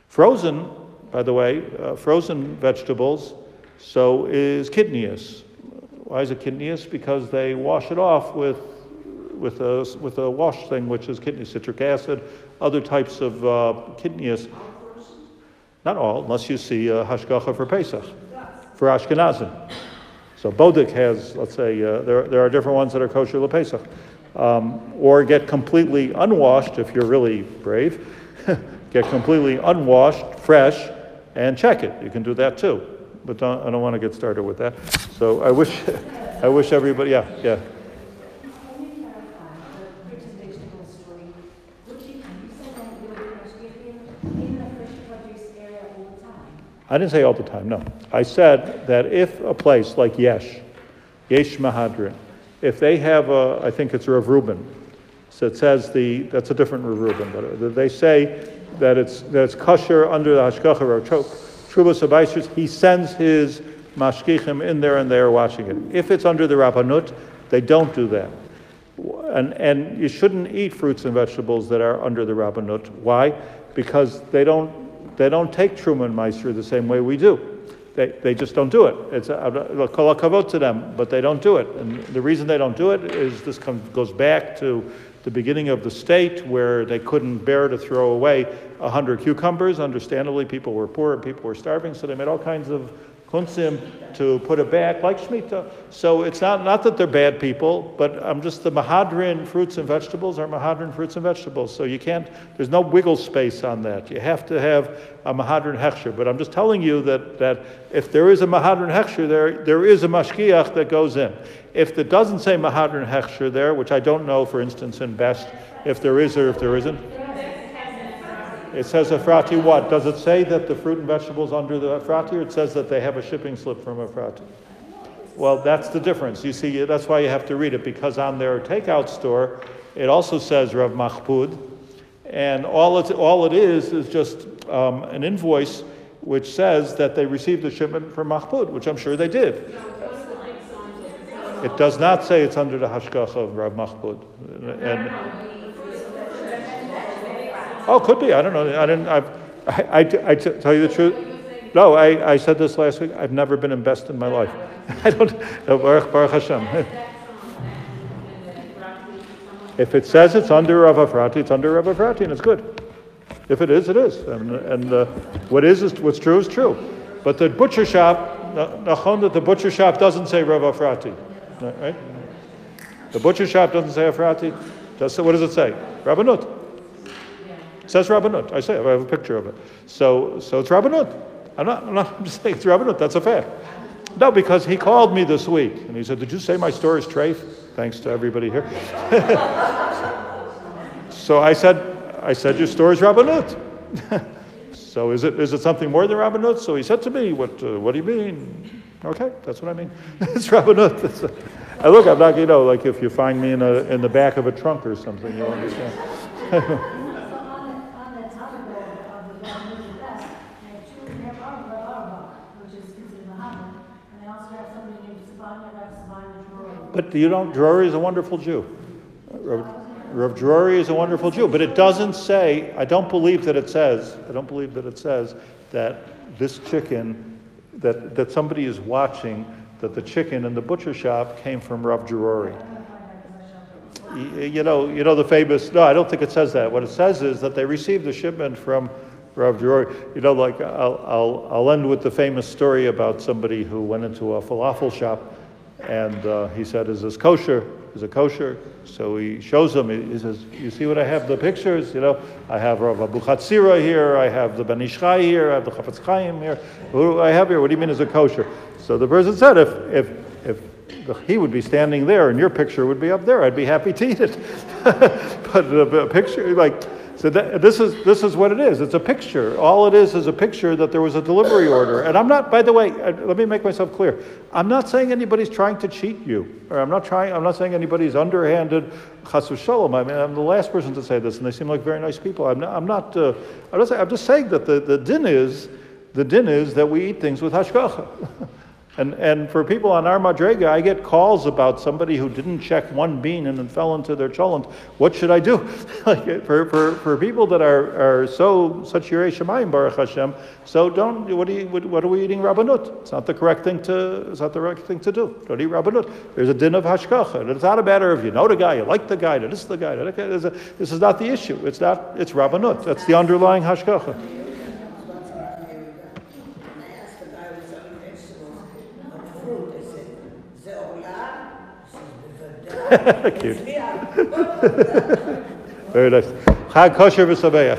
Frozen, by the way, frozen vegetables. So is kidneys. Why is it kidneys? Because they wash it off with a wash thing, which is kidney citric acid, other types of kidneys. Not all, unless you see hashgacha for Pesach, for Ashkenazim. So Bodek has, let's say, there are different ones that are kosher LePesach. Or get completely unwashed, if you're really brave. Get completely unwashed, fresh, and check it. You can do that too. But I don't want to get started with that. So I wish everybody, yeah. Can you clarify the fruits and vegetables story? You said that you're in the fresh produce area all the time. I didn't say all the time, no. I said that if a place like Yesh Mehadrin, if they have I think it's Rav Reuben, so it says that's a different Rav Reuben, but they say that it's kosher under the hashgacha or Trubas Abaishus, he sends his mashgichim in there and they are watching it. If it's under the Rabbanut, they don't do that. And you shouldn't eat fruits and vegetables that are under the Rabbanut. Why? Because they don't take Truma and Meiser the same way we do. They just don't do it. It's kol hakavod to them, but they don't do it. And the reason they don't do it is this goes back to the beginning of the state, where they couldn't bear to throw away 100 cucumbers. Understandably, people were poor and people were starving, so they made all kinds of kunsim to put it back, like Shemitah. So it's not that they're bad people, but the Mehadrin fruits and vegetables are Mehadrin fruits and vegetables. So there's no wiggle space on that. You have to have a Mehadrin hechsher. But I'm just telling you that if there is a Mehadrin hechsher there is a mashgiach that goes in. If it doesn't say Mehadrin hechsher there, which I don't know, for instance, in Best, if there is or if there isn't, it says Efrati what? Does it say that the fruit and vegetables under the Efrati, or it says that they have a shipping slip from Efrati? Well, that's the difference. You see, that's why you have to read it, because on their takeout store, it also says Rav Mahpud, and all it is just an invoice which says that they received a shipment from Mahpud, which I'm sure they did. It does not say it's under the hashgacha of Rav Mahpud. Oh, could be. I don't know. I tell you the truth. No, I said this last week. I've never been in Best in my life. I don't. Baruch Hashem. If it says it's under Rav Efrati, it's under Rav Efrati, and it's good. If it is, it is. And what's true is true. But the butcher shop, the butcher shop doesn't say Rav Efrati, right? The butcher shop doesn't say Efrati. What does it say? Rabbanut. It says Rabbanut. I have a picture of it. So it's Rabbanut. I'm just saying it's Rabbanut. That's a fact. No, because he called me this week and he said, "Did you say my store is treif?" Thanks to everybody here. So I said your store is Rabbanut. So is it something more than Rabbanut? So he said to me, "What do you mean?" Okay, that's what I mean. It's Rabbanut. Look, I'm not, like if you find me in the back of a trunk or something, you'll understand. But Drury is a wonderful Jew. Rav Drury is a wonderful Jew. But it doesn't say, I don't believe that it says that this chicken, that somebody is watching, that the chicken in the butcher shop came from Rav Drury. You know the famous, no, I don't think it says that. What it says is that they received a shipment from Rav Drury. Like I'll end with the famous story about somebody who went into a falafel shop and he said, "Is this kosher?" Is it kosher? So he shows them. He says, "You see what I have? The pictures. I have Rav Abuchatzira here. I have the Ben Ish Chai here. I have the Chafetz Chaim here. What do I have here? What do you mean is it kosher?" So the person said, "If he would be standing there and your picture would be up there, I'd be happy to eat it." But a picture So this is what it is. It's a picture. All it is a picture that there was a delivery order. And I'm not, by the way, let me make myself clear. I'm not saying anybody's trying to cheat you, or I'm not saying anybody's underhanded. Chas v'sholom. I mean, I'm the last person to say this, and they seem like very nice people. I'm just saying that the din is that we eat things with hashgacha. And for people on our madrega, I get calls about somebody who didn't check one bean and then fell into their cholent. What should I do? For people that are such yirei shemayim baruch Hashem, so don't. What are we eating rabbanut? It's not the correct thing to. It's not the right thing to do. Don't eat rabbanut. There's a din of hashgacha, and it's not a matter of you know the guy, you like the guy, this is the guy. This is not the issue. It's not. It's rabbanut. That's the underlying hashgacha. Cute. Very nice. Chag kosher v'sameach.